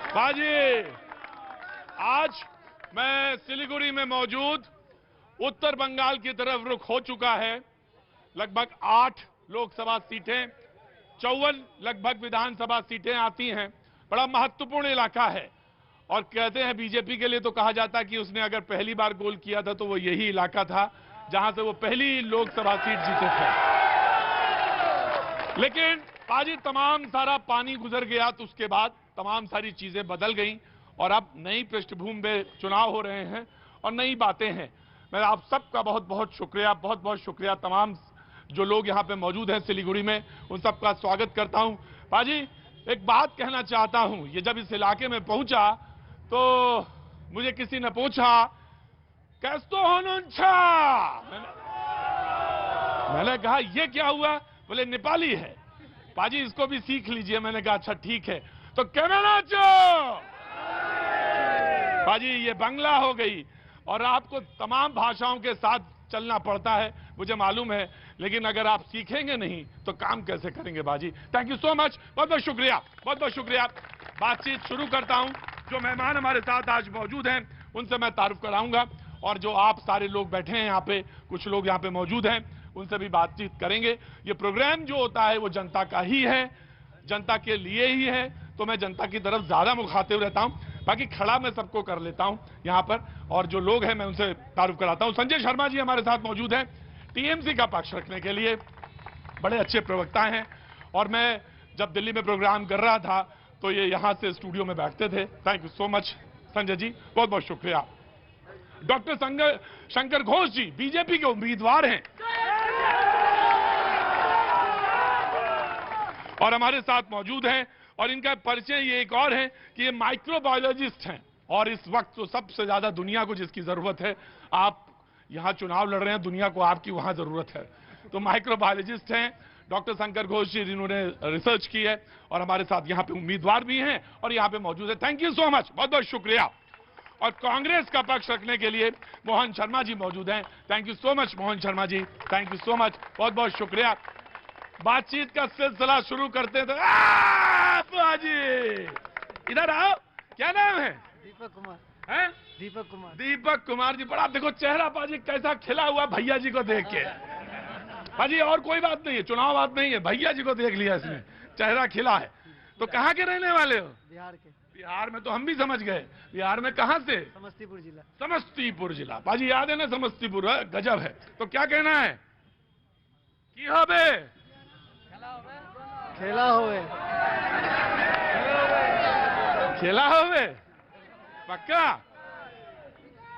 बाजी, आज मैं सिलीगुड़ी में मौजूद उत्तर बंगाल की तरफ रुख हो चुका है। लगभग 8 लोकसभा सीटें, 54 लगभग विधानसभा सीटें आती हैं। बड़ा महत्वपूर्ण इलाका है और कहते हैं बीजेपी के लिए तो कहा जाता है कि उसने अगर पहली बार गोल किया था तो वो यही इलाका था जहां से वो पहली लोकसभा सीट जीते थे। लेकिन बाजी, तमाम सारा पानी गुजर गया तो उसके बाद तमाम सारी चीजें बदल गई और अब नई पृष्ठभूमि में चुनाव हो रहे हैं और नई बातें हैं। मैं आप सबका बहुत बहुत शुक्रिया तमाम जो लोग यहाँ पे मौजूद हैं सिलीगुड़ी में, उन सबका स्वागत करता हूं। बाजी, एक बात कहना चाहता हूं, ये जब इस इलाके में पहुंचा तो मुझे किसी ने पूछा कैस्तो होनुंछा, मैंने कहा ये क्या हुआ? बोले नेपाली है। बाजी, इसको भी सीख लीजिए। मैंने कहा अच्छा ठीक है, तो कहना नाचो। बाजी, ये बांग्ला हो गई और आपको तमाम भाषाओं के साथ चलना पड़ता है, मुझे मालूम है, लेकिन अगर आप सीखेंगे नहीं तो काम कैसे करेंगे? बाजी, थैंक यू सो मच, बहुत बहुत शुक्रिया। बातचीत शुरू करता हूं। जो मेहमान हमारे साथ आज मौजूद हैं उनसे मैं तारुफ कराऊंगा और जो आप सारे लोग बैठे हैं यहाँ पे, कुछ लोग यहाँ पे मौजूद हैं, उनसे भी बातचीत करेंगे। ये प्रोग्राम जो होता है वो जनता का ही है, जनता के लिए ही है, तो मैं जनता की तरफ ज्यादा मुखातिब रहता हूं। बाकी खड़ा मैं सबको कर लेता हूं यहां पर, और जो लोग हैं मैं उनसे तारुफ कराता हूं। संजय शर्मा जी हमारे साथ मौजूद हैं, टीएमसी का पक्ष रखने के लिए, बड़े अच्छे प्रवक्ता हैं और मैं जब दिल्ली में प्रोग्राम कर रहा था तो ये यहां से स्टूडियो में बैठते थे। Thank you so much Sanjay ji, बहुत बहुत शुक्रिया। डॉक्टर शंकर घोष जी बीजेपी के उम्मीदवार हैं और हमारे साथ मौजूद हैं, और इनका परिचय ये एक और है कि ये माइक्रोबायोलॉजिस्ट हैं और इस वक्त तो सबसे ज्यादा दुनिया को जिसकी जरूरत है, आप यहां चुनाव लड़ रहे हैं, दुनिया को आपकी वहां जरूरत है, तो माइक्रोबायोलॉजिस्ट हैं डॉक्टर शंकर घोष जी, जिन्होंने रिसर्च की है और हमारे साथ यहां पे उम्मीदवार भी हैं और यहां पे मौजूद है। थैंक यू सो मच, बहुत बहुत शुक्रिया। और कांग्रेस का पक्ष रखने के लिए मोहन शर्मा जी मौजूद हैं। Thank you so much Mohan Sharma ji, thank you so much, बहुत बहुत शुक्रिया। बातचीत का सिलसिला शुरू करते थे। बाजी, इधर आओ, क्या नाम है? दीपक कुमार। हैं? दीपक कुमार जी, बड़ा देखो चेहरा बाजी कैसा खिला हुआ भैया जी को देख के। बाजी, और कोई बात नहीं है, चुनाव बात नहीं है, भैया जी को देख लिया इसमें, चेहरा खिला है। तो कहाँ के रहने वाले हो? बिहार के। बिहार में तो हम भी समझ गए, बिहार में कहाँ से? समस्तीपुर जिला। समस्तीपुर जिला। बाजी याद है ना समस्तीपुर, गजब है। तो क्या कहना है? की होबे? खेला होवे। खेला होवे? पक्का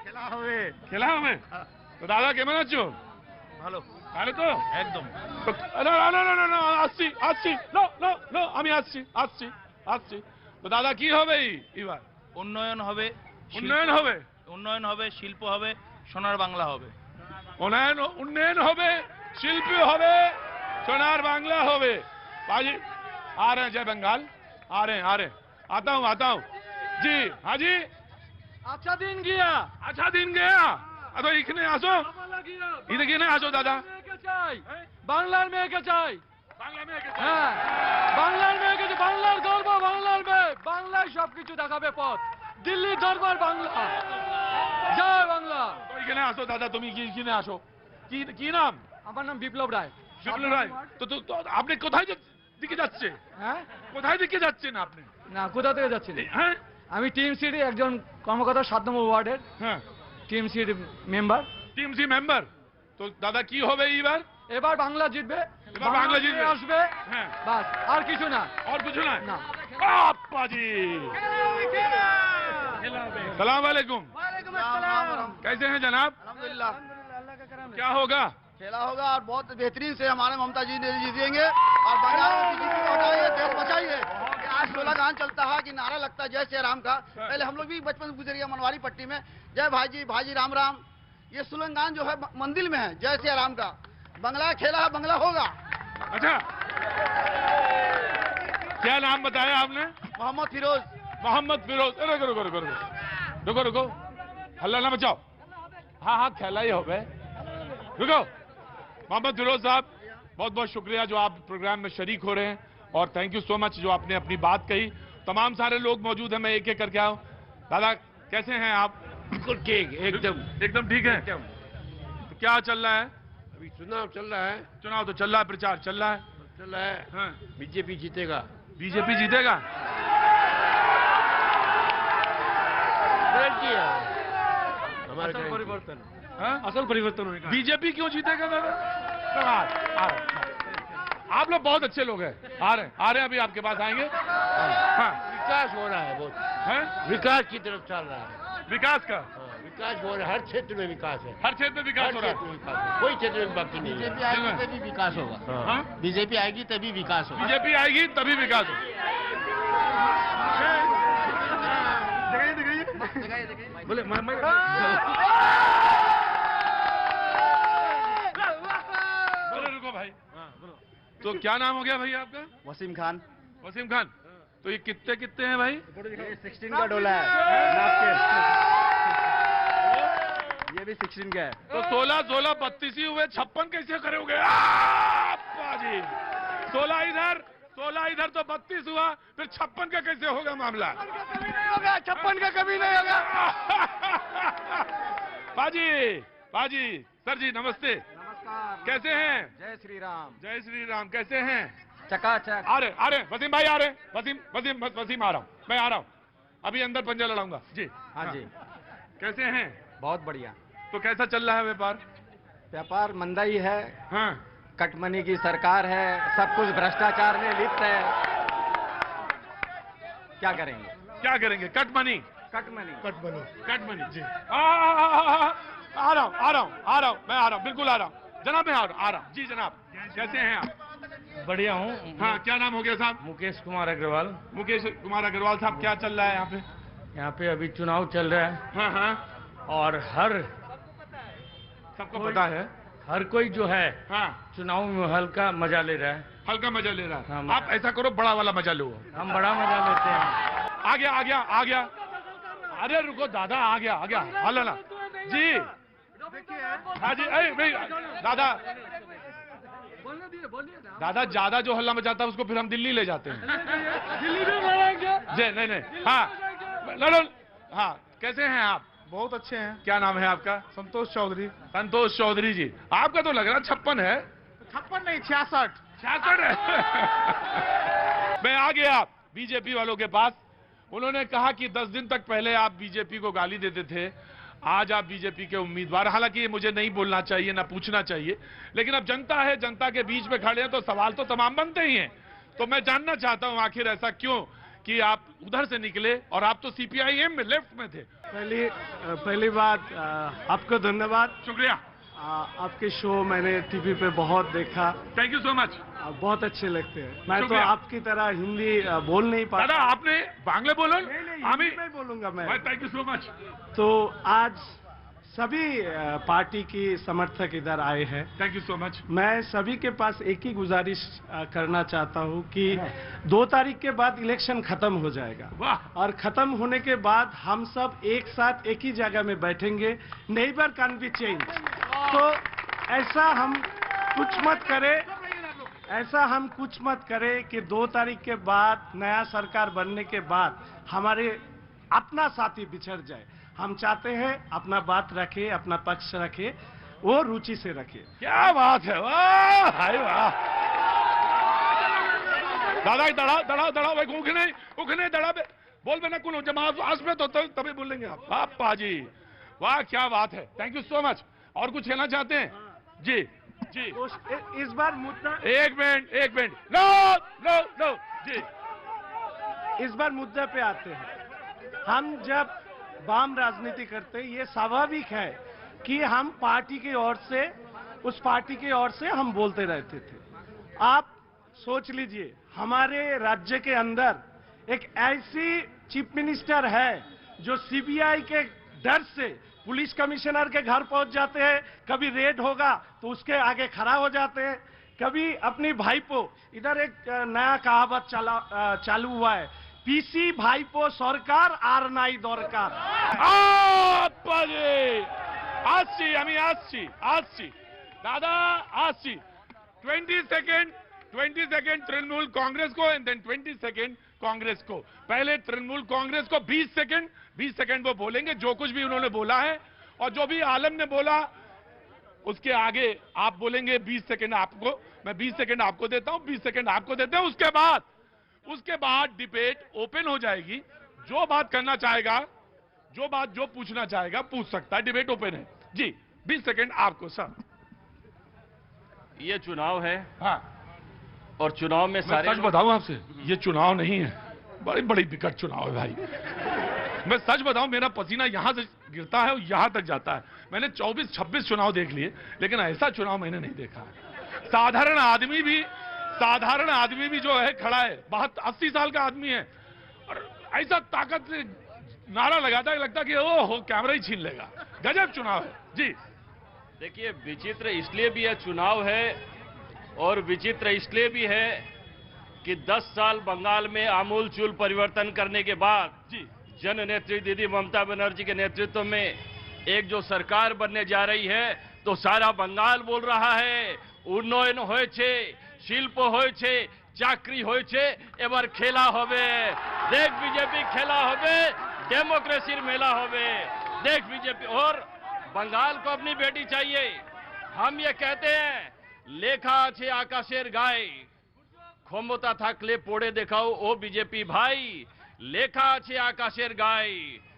खेला होवे। तो दादा কেমন আছো? ভালো। ভালো তো একদম। আসছি আমি আসছি। তো দাদা কি হবে এবার? উন্নয়ন হবে, উন্নয়ন হবে, শিল্প হবে, সোনার বাংলা হবে। उन्नयन হবে, शिल्प হবে, सोनार बांग्ला হবে। बाजी आ रहे हैं, जय बंगाल आ रहे हैं। आता हूं जी। हाँ जी, अच्छा दिन गया। तो इखने आसो, इधर आसो दादा। বাংলার মেয়েকে চাই। बांग्ला में হ্যাঁ, বাংলার মেয়েকে চাই, বাংলার গর্ব, বাংলার মেয়ে, বাংলায় সবকিছু দেখাবে পথ। দিল্লির দরবার বাংলা, জয় বাংলা। তো এখানে আসো দাদা, তুমি এখানে আসো। কি নাম? আমার নাম বিপ্লব রায়। বিপ্লব রায়। তো আপনি কোথায় দিকে যাচ্ছে? হ্যাঁ, কোথায় দিকে যাচ্ছেন আপনি? না কোথা থেকে যাচ্ছি না, হ্যাঁ, আমি টিএমসির একজন কর্মকর্তা, 7 নম্বর ওয়ার্ডের হ্যাঁ, টিএমসির মেম্বার। TMC member. তো দাদা কি হবে এইবার? এবার বাংলা জিতবে, এবার বাংলা জিতবে। আসবে, হ্যাঁ, বাস, আর কিছু না। और कुछ ना? না। पापा जी, सलाम वालेकुम। कैसे हैं जनाब? अल्हम्दुलिल्लाह। अल्लाह का करम है। क्या होगा? खेला होगा और बहुत बेहतरीन से हमारे ममता जी ने जीतेंगे और बंगाल में बीजेपी को हटाइए, देश बचाइए। आज स्लोगन चलता है कि नारा लगता है जय श्री राम का। पहले हम लोग भी बचपन से गुजर गया मनवारी पट्टी में, जय भाई राम राम, ये स्लोगन जो है मंदिर में है, जय श्री राम का। बंगला खेला है, बंगला होगा। अच्छा, क्या नाम बताया आपने? मोहम्मद फिरोज। रुको, हल्ला ना बचाओ। हाँ, खेला ही हो गए। रुको, मोहम्मद फिरोज साहब, बहुत बहुत शुक्रिया जो आप प्रोग्राम में शरीक हो रहे हैं और थैंक यू सो मच जो आपने अपनी बात कही तमाम सारे लोग मौजूद हैं, मैं एक एक करके आऊं। दादा कैसे हैं आप? बिल्कुल ठीक, एकदम ठीक है। एकदम। तो क्या चल रहा है? अभी चुनाव चल रहा है, चुनाव तो चल रहा है, प्रचार चल रहा है। हाँ। बीजेपी जीतेगा। बीजेपी जीतेगा? गारंटी है हमारे असल गारंटी। परिवर्तन, हाँ? असल परिवर्तन होने का। बीजेपी क्यों जीतेगा दादा? आ रहे हैं। आप लोग बहुत अच्छे लोग हैं, आ रहे हैं अभी आपके पास आएंगे। हाँ, विकास हो रहा है बहुत, हैं? विकास की तरफ चल रहा है। विकास का? विकास हो रहा है, हर क्षेत्र में विकास है, हर क्षेत्र में विकास हर हो रहा क्षेत्र है। में विकास है, कोई क्षेत्र में बाकी नहीं है। बीजेपी आएगी तभी विकास होगा। हाँ? बीजेपी आएगी तभी विकास होगा। बीजेपी आएगी तभी विकास हो। बोले बोले रुको भाई। तो क्या नाम हो गया भाई आपका? वसीम खान। वसीम खान। तो ये कितने कितने हैं भाई? 16 का डोला है ये भी 16 का है। तो 16 16 32 ही हुए, 56 कैसे करोगे? बाजी 16 इधर तो 32 हुआ, फिर 56 का कैसे होगा मामला? 56 का कभी नहीं होगा। बाजी सर जी नमस्ते, नमस्कार। कैसे हैं? जय श्री राम। जय श्री राम। कैसे हैं? चकाचक। आ रहे वसीम भाई आ रहे। वसीम आ रहा हूँ, मैं आ रहा हूँ अभी, अंदर पंजा लड़ाऊंगा जी। हाँ जी, कैसे हैं? बहुत बढ़िया। तो कैसा चल रहा है व्यापार? व्यापार मंदा ही है, हाँ, कटमनी की सरकार है, सब कुछ भ्रष्टाचार में लिप्त है। क्या करेंगे? क्या करेंगे? Cut money cut money. जी। आ रहा हूँ, मैं आ रहा हूँ, बिल्कुल आ रहा हूँ जनाब, मैं आ रहा हूँ जी। जनाब कैसे हैं आप? बढ़िया हूँ। हाँ, क्या नाम हो गया साहब? मुकेश कुमार अग्रवाल। मुकेश कुमार अग्रवाल साहब, क्या चल रहा है यहाँ पे? यहाँ पे अभी चुनाव चल रहा है हाँ हाँ, और सबको पता है। हर कोई जो है हाँ, चुनाव में हल्का मजा ले रहा है। हल्का मजा ले रहा है। हाँ, आप ऐसा करो, बड़ा वाला मजा लो। हम बड़ा मजा लेते हैं। आ गया। अरे रुको दादा, आ गया। हल्ला ना जी। हाँ जी, भाई दादा ज्यादा जो हल्ला मचाता है उसको फिर हम दिल्ली ले जाते हैं। दिल्ली में मारेंगे। जी नहीं। हाँ लड़ो। हाँ, कैसे हैं आप? बहुत अच्छे हैं। क्या नाम है आपका? संतोष चौधरी। संतोष चौधरी जी। आपका तो लग रहा 56 है। 56 नहीं 66। 66 है। मैं आ गया बीजेपी वालों के पास। उन्होंने कहा कि 10 दिन तक पहले आप बीजेपी को गाली देते थे, आज आप बीजेपी के उम्मीदवार। हालांकि ये मुझे नहीं बोलना चाहिए, ना पूछना चाहिए, लेकिन अब जनता है, जनता के बीच में खड़े हैं तो सवाल तो तमाम बनते ही हैं। तो मैं जानना चाहता हूं आखिर ऐसा क्यों कि आप उधर से निकले और आप तो सीपीआईएम में लेफ्ट में थे। पहली बात आपको धन्यवाद। शुक्रिया। आपके शो मैंने टीवी पे बहुत देखा, थैंक यू सो मच। बहुत अच्छे लगते हैं। मैं तो शुक्रिया। आपकी तरह हिंदी बोल नहीं दादा पाता। आपने बांग्ला बोलो? हिंदी में बोलूंगा मैं। Thank you so much. तो आज सभी पार्टी की समर्थक इधर आए हैं। Thank you so much. मैं सभी के पास एक ही गुजारिश करना चाहता हूं कि 2 तारीख के बाद इलेक्शन खत्म हो जाएगा, वाह। और खत्म होने के बाद हम सब एक साथ एक ही जगह में बैठेंगे। Neighbour can be change. तो ऐसा हम कुछ मत करें कि 2 तारीख के बाद नया सरकार बनने के बाद हमारे अपना साथी बिछड़ जाए। हम चाहते हैं अपना बात रखे, अपना पक्ष रखे, वो रुचि से रखे। क्या बात है, वाह हाय वाह। दादा दड़ा भाई उखने दड़ा बे बोल बे ना कुछ जमात आस में तो तभी बोलेंगे आप। पापा जी वाह, क्या बात है। Thank you so much. और कुछ कहना चाहते हैं? जी जी। तो इस बार मुद्दा, एक मिनट नो जी। इस बार मुद्दे पे आते हैं। हम जब वाम राजनीति करते हैं, ये स्वाभाविक है कि हम पार्टी की ओर से, उस पार्टी की ओर से हम बोलते रहते थे। आप सोच लीजिए, हमारे राज्य के अंदर एक ऐसी चीफ मिनिस्टर है जो सीबीआई के डर से पुलिस कमिश्नर के घर पहुंच जाते हैं, कभी रेड होगा तो उसके आगे खड़ा हो जाते हैं, कभी अपनी भाईपो, इधर एक नया कहावत चालू हुआ है, पीसी भाईपो सरकार आर नाई दरकार। আসছি দাদা, আসছি 20 সেকেন্ড 20 सेकेंड तृणमूल कांग्रेस को एंड देन 20 सेकेंड कांग्रेस को। पहले तृणमूल कांग्रेस को 20 सेकेंड वो बोलेंगे जो कुछ भी उन्होंने बोला है, और जो भी आलम ने बोला उसके आगे आप बोलेंगे 20 सेकेंड आपको, मैं 20 सेकेंड आपको देता हूं, 20 सेकेंड आपको देते हैं। उसके बाद डिबेट ओपन हो जाएगी। जो बात करना चाहेगा, जो पूछना चाहेगा पूछ सकता है। डिबेट ओपन है जी। 20 सेकेंड आपको सर। ये चुनाव है हाँ, और चुनाव में मैं सारे सच बताऊं आपसे, ये चुनाव नहीं है, बड़ी बड़ी विकट चुनाव है भाई। मैं सच बताऊं, मेरा पसीना यहां से गिरता है और यहां तक जाता है। मैंने 24-26 चुनाव देख लिए, लेकिन ऐसा चुनाव मैंने नहीं देखा है। साधारण आदमी भी जो है खड़ा है, 80 साल का आदमी है, और ऐसा ताकत से नारा लगाता है, लगता कि ओहो कैमरा ही छीन लेगा। गजब चुनाव है जी। देखिए, विचित्र इसलिए भी यह चुनाव है, और विचित्र इसलिए भी है कि 10 साल बंगाल में आमूलचूल परिवर्तन करने के बाद जी जन नेत्री दीदी ममता बनर्जी के नेतृत्व में एक जो सरकार बनने जा रही है, तो सारा बंगाल बोल रहा है उन्नयन होयेछे, शिल्प होयेछे, चाकरी होयेछे, एबार खेला होबे, देख बीजेपी खेला होबे, डेमोक्रेसीर मेला होबे, देख बीजेपी। और बंगाल को अपनी बेटी चाहिए। हम ये कहते हैं, लेखा आछे आकाशेर गाय, क्षमता थाकले पड़े देखाओ ओ बीजेपी भाई। लेखा आछे आकाशेर गाय,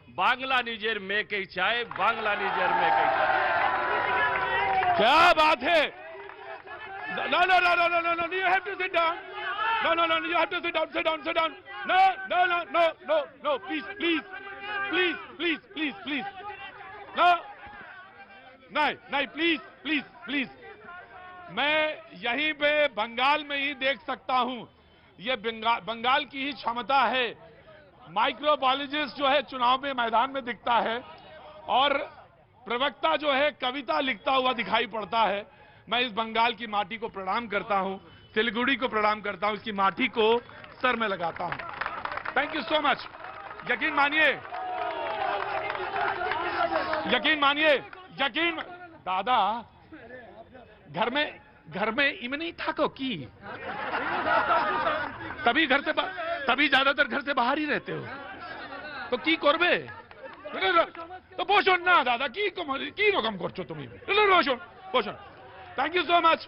बांग्ला निजेर मेकेई चाय, बांग्ला निजेर मेकेई चाय। क्या बात है। No, you have to sit down. No, you have to sit down. No, please. No, नहीं, please. मैं यहीं पे बंगाल में ही देख सकता हूं, ये बंगाल की ही क्षमता है। माइक्रोबायोलॉजिस्ट जो है चुनाव में मैदान में दिखता है, और प्रवक्ता जो है कविता लिखता हुआ दिखाई पड़ता है। मैं इस बंगाल की माटी को प्रणाम करता हूं, सिलीगुड़ी को प्रणाम करता हूं, इसकी माटी को सर में लगाता हूं। Thank you so much. यकीन मानिए दादा, घर में इमनी था को की, तभी ज्यादातर घर से बाहर ही रहते हो, तो की करबे तो पोषण ना दादा की रकम करछो तुम पोषण। Thank you so much.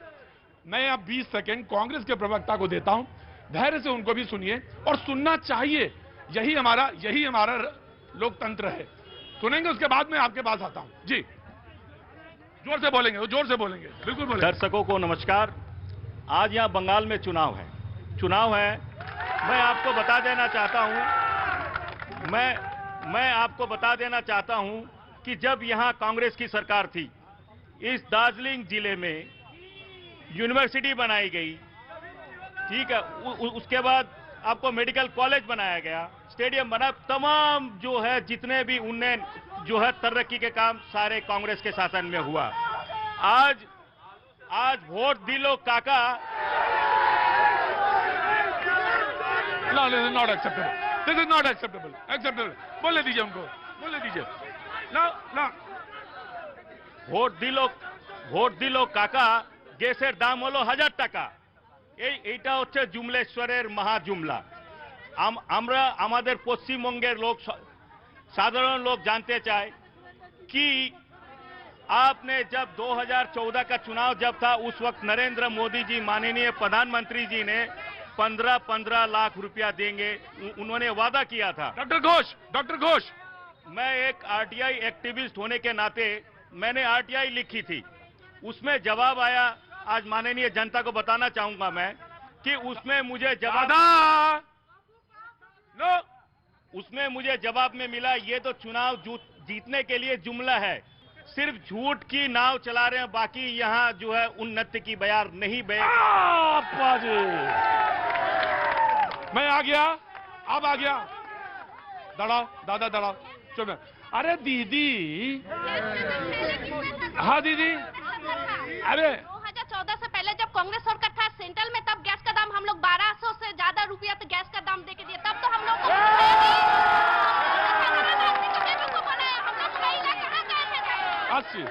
मैं अब 20 सेकेंड कांग्रेस के प्रवक्ता को देता हूं, धैर्य से उनको भी सुनिए, और सुनना चाहिए। यही हमारा लोकतंत्र है। सुनेंगे, उसके बाद मैं आपके पास आता हूं जी। जोर से बोलेंगे, बिल्कुल बोलेंगे। दर्शकों को नमस्कार। आज यहाँ बंगाल में चुनाव है। मैं आपको बता देना चाहता हूं कि जब यहाँ कांग्रेस की सरकार थी, इस दार्जिलिंग जिले में यूनिवर्सिटी बनाई गई, ठीक है। उसके बाद आपको मेडिकल कॉलेज बनाया गया, स्टेडियम बना, तमाम जो है जितने भी उन्नयन जो है तरक्की के काम सारे कांग्रेस के शासन में हुआ। आज वोट दिलो काका। No, this is not acceptable. बोलने दीजिए उनको, ना। ভোট দিল কাকা, গ্যাসের দাম হলো 1000 টাকা। এইটা হচ্ছে জুমলেশ্বরের মহাজুমলা। আমরা আমাদের পশ্চিমবঙ্গের লোক, সাধারণ लोग जानते चाहे कि आपने जब 2014 का चुनाव जब था, उस वक्त नरेंद्र मोदी जी माननीय प्रधानमंत्री जी ने 15 लाख रुपया देंगे, उन्होंने वादा किया था। डॉक्टर घोष, मैं एक आरटीआई एक्टिविस्ट होने के नाते मैंने आरटीआई लिखी थी, उसमें जवाब आया। आज माननीय जनता को बताना चाहूंगा मैं कि उसमें मुझे जवाब में मिला, ये तो चुनाव जीतने के लिए जुमला है, सिर्फ झूठ की नाव चला रहे हैं, बाकी यहाँ जो है उन्नति की बयार नहीं बह। मैं आ गया, अब आ गया। दादा चुप। अरे दीदी, हाँ दीदी, अरे 2014 से पहले जब कांग्रेस सरकार था सेंट्रल में, तब गैस का दाम हम लोग 1200 से ज्यादा रुपया तो गैस का दाम देके दिए, तब तो हम लोग अच्छी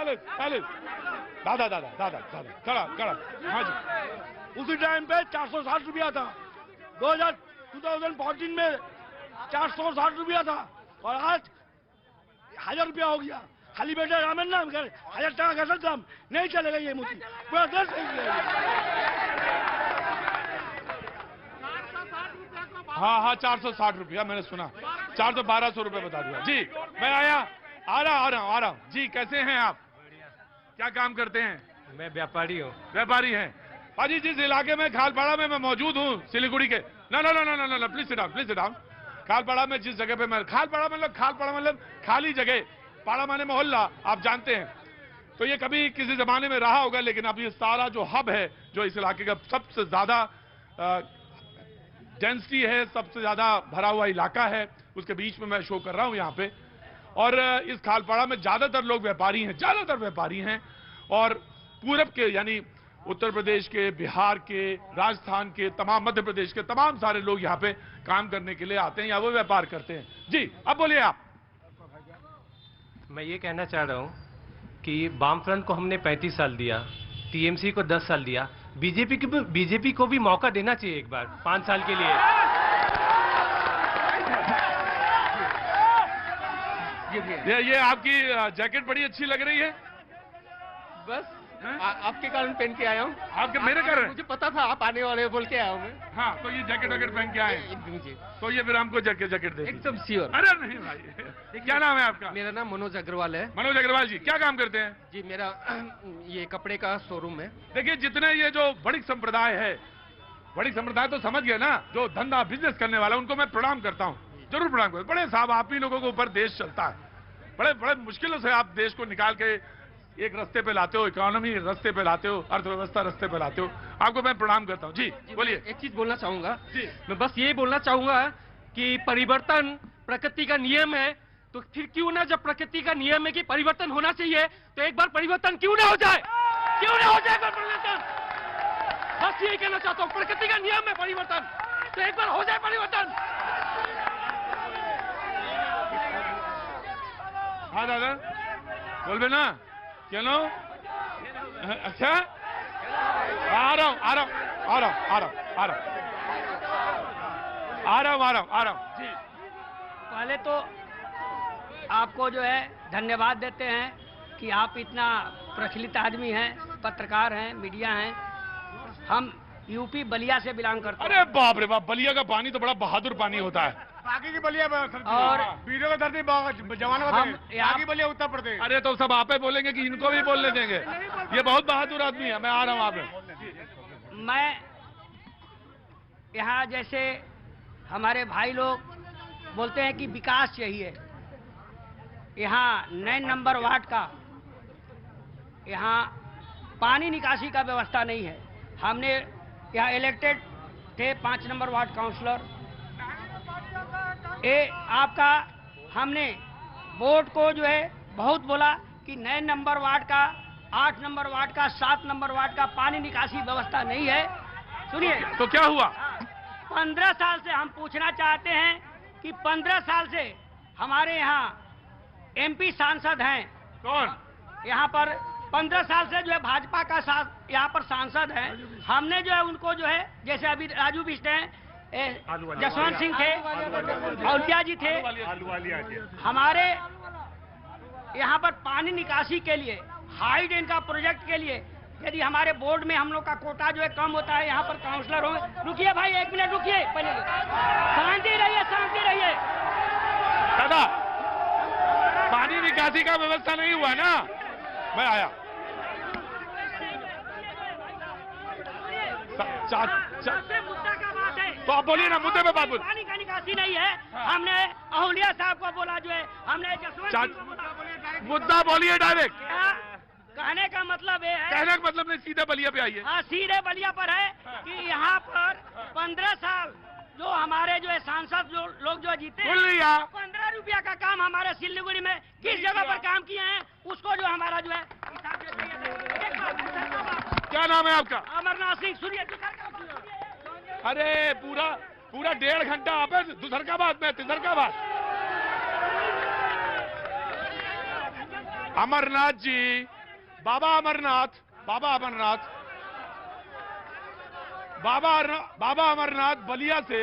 दादा दादा दादा दादा खड़ा खड़ा। हाँ जी, उसी टाइम पे 460 रुपया था। 2014 में 460 रुपया था और आज 1000 रुपया हो गया। खाली बेटे रामेन नाम कर 1000 टाका कैसे दाम नहीं चलेगा ये मुद्दी पूरा देश नहीं चलेगा। हाँ हाँ 460 रुपया मैंने सुना, 1200 रुपये बता दिया जी। मैं आ रहा हूँ जी। कैसे हैं आप, क्या काम करते हैं? मैं व्यापारी हूँ। व्यापारी हैं हाजी। जिस इलाके में खालपाड़ा में मैं मौजूद हूँ सिलीगुड़ी के, ना प्लीज सिट डाउन। खालपाड़ा में जिस जगह पे मैं, खालपाड़ा मतलब खाली जगह, पाड़ा माने मोहल्ला, आप जानते हैं। तो ये कभी किसी जमाने में रहा होगा, लेकिन अब ये सारा जो हब है, जो इस इलाके का सबसे ज्यादा डेंसिटी है, सबसे ज्यादा भरा हुआ इलाका है, उसके बीच में मैं शो कर रहा हूं यहाँ पे। और इस खालपाड़ा में ज्यादातर लोग व्यापारी हैं और पूरब के यानी उत्तर प्रदेश के, बिहार के, राजस्थान के, तमाम मध्य प्रदेश के तमाम सारे लोग यहाँ पे काम करने के लिए आते हैं या वो व्यापार करते हैं जी। अब बोलिए आप। मैं ये कहना चाह रहा हूँ कि वामफ्रंट को हमने 35 साल दिया, टीएमसी को 10 साल दिया, बीजेपी को भी मौका देना चाहिए एक बार 5 साल के लिए। ये आपकी जैकेट बड़ी अच्छी लग रही है। बस आपके कारण पहन के आया हूँ। आपके मेरे कारण? मुझे पता था आप आने वाले बोल के आया हूँ मैं। हाँ, तो ये जैकेट वैकेट पहन के आए जी। तो ये फिर हमको जैकेट दे। एकदम श्योर। अरे नहीं भाई, क्या नाम है आपका? मेरा नाम मनोज अग्रवाल है। मनोज अग्रवाल जी, क्या काम करते हैं? जी मेरा ये कपड़े का शोरूम है। देखिए, जितने ये जो बड़ी संप्रदाय है, बड़ी संप्रदाय तो समझ गए ना, जो धंधा बिजनेस करने वाला, उनको मैं प्रणाम करता हूँ, जरूर प्रणाम करता हूँ। बड़े साहब, आप ही लोगों के ऊपर देश चलता है, बड़े मुश्किलों से आप देश को निकाल के एक रास्ते पे लाते हो, इकोनॉमी रास्ते पे लाते हो, अर्थव्यवस्था रास्ते पे लाते हो। आपको मैं प्रणाम करता हूँ जी। बोलिए। एक चीज बोलना चाहूंगा जी। मैं बस ये बोलना चाहूंगा कि परिवर्तन प्रकृति का नियम है, तो फिर क्यों ना, जब प्रकृति का नियम है कि परिवर्तन होना चाहिए, तो एक बार परिवर्तन क्यों ना हो जाए, परिवर्तन। बस यही कहना चाहता हूँ, प्रकृति का नियम है परिवर्तन, तो एक बार हो जाए परिवर्तन। हाँ दादा, बोल ना, चलो। अच्छा, आ रहा हूँ जी। पहले तो आपको जो है धन्यवाद देते हैं कि आप इतना प्रचलित आदमी हैं, पत्रकार हैं, मीडिया हैं। हम यूपी बलिया से बिलोंग करते हैं। अरे बाप रे बाप, बलिया का पानी तो बड़ा बहादुर पानी होता है। बाकी की बलिया और वीडियो का धरती जवान बाकी बलिया उत्तर प्रदेश। अरे तो सब आप ही बोलेंगे कि इनको भी बोलने देंगे? ये बहुत बहादुर आदमी है। मैं आ रहा हूँ आप में। मैं यहाँ जैसे हमारे भाई लोग बोलते हैं कि विकास चाहिए, यहाँ 9 नंबर वार्ड का यहाँ पानी निकासी का व्यवस्था नहीं है। हमने यहाँ इलेक्टेड थे 5 नंबर वार्ड काउंसलर। आपका हमने बोर्ड को जो है बहुत बोला कि 9 नंबर वार्ड का, 8 नंबर वार्ड का, 7 नंबर वार्ड का पानी निकासी व्यवस्था नहीं है। सुनिए तो क्या हुआ? 15 साल से हम पूछना चाहते हैं कि 15 साल से हमारे यहाँ एमपी सांसद हैं। कौन? यहाँ पर 15 साल से जो है भाजपा का यहाँ पर सांसद हैं। हमने जो है उनको जो है, जैसे अभी राजू बिष्ट हैं, जसवंत सिंह थे, औलिया जी थे। हमारे यहाँ पर पानी निकासी के लिए, हाई ड्रेन का प्रोजेक्ट के लिए, यदि हमारे बोर्ड में हम लोग का कोटा जो है कम होता है, यहाँ पर काउंसलर हो। रुकिए भाई, 1 मिनट रुकिए, पहले शांति रहिए। दादा, पानी निकासी का व्यवस्था नहीं हुआ ना? मैं आया। मुद्दा का बात है तो आप बोलिए ना, मुद्दे पे बात बोलिए। पानी का निकासी नहीं है। हमने अहुलिया साहब को बोला, जो है हमने जसवंत सिंह को बोला। मुद्दा बोलिए डायरेक्ट। क्या कहने का मतलब ये है? कहने का मतलब नहीं, सीधे बलिया पे आइए। हाँ, सीधे बलिया पर है कि यहाँ पर 15 साल जो हमारे जो है सांसद लोग जो जीते हैं, 15 रुपया का काम हमारे सिलीगुड़ी में किस जगह पर काम किए हैं, उसको जो हमारा जो है क्या नाम है आपका? अमरनाथ सिंह। सुनिए, अरे पूरा 1.5 घंटा आप दूसर का बात में तीसर का बात। अमरनाथ जी, बाबा अमरनाथ, बाबा अमरनाथ, बाबा अमरनाथ बलिया से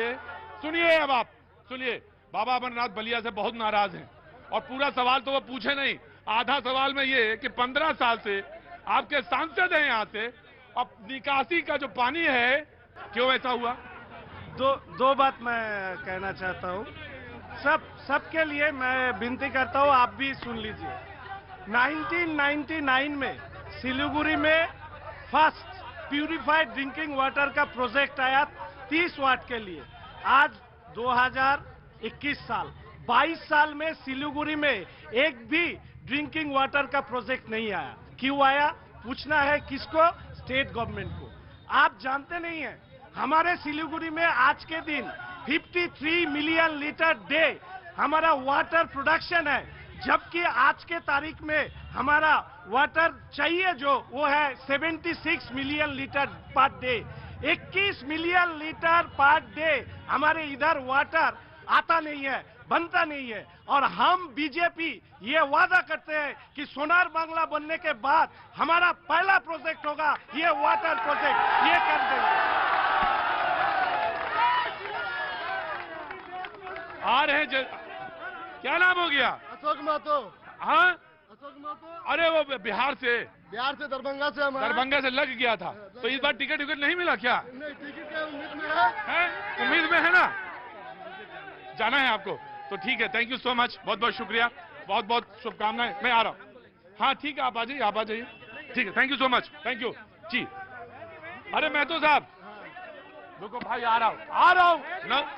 सुनिए। अब आप सुनिए, बाबा अमरनाथ बलिया से बहुत नाराज हैं और पूरा सवाल तो वो पूछे नहीं, आधा सवाल में ये कि 15 साल से आपके सांसद हैं यहाँ से, अब निकासी का जो पानी है क्यों ऐसा हुआ? दो बात मैं कहना चाहता हूँ। सबके लिए मैं विनती करता हूँ, आप भी सुन लीजिए। 1999 में सिलीगुड़ी में फर्स्ट प्यूरिफाइड ड्रिंकिंग वाटर का प्रोजेक्ट आया 30 वाट के लिए। आज 2021 साल, 22 साल में सिलीगुड़ी में एक भी ड्रिंकिंग वाटर का प्रोजेक्ट नहीं आया। क्यों आया? पूछना है किसको? स्टेट गवर्नमेंट को। आप जानते नहीं हैं, हमारे सिलीगुड़ी में आज के दिन 53 मिलियन लीटर डे हमारा वाटर प्रोडक्शन है, जबकि आज के तारीख में हमारा वाटर चाहिए जो वो है 76 million litre per day. 21 million litre per day हमारे इधर वाटर आता नहीं है, बनता नहीं है। और हम बीजेपी ये वादा करते हैं कि सोनार बांग्ला बनने के बाद हमारा पहला प्रोजेक्ट होगा ये वाटर प्रोजेक्ट, ये कर देंगे। आ रहे क्या नाम हो गया? अशोक महतो। हाँ, अशोक महतो। अरे वो बिहार से दरभंगा से हमारा। दरभंगा से लग गया था, तो इस बार टिकट नहीं मिला क्या? नहीं, टिकट की उम्मीद में है। उम्मीद में है ना? जाना है आपको तो ठीक है। थैंक यू सो मच, बहुत बहुत शुक्रिया, बहुत बहुत शुभकामनाएं। मैं आ रहा हूँ। हाँ ठीक है, आप आ जाइए, आप आ जाइए। ठीक है, thank you so much, thank you जी। अरे महतो साहब, रुको भाई, आ रहा हूँ।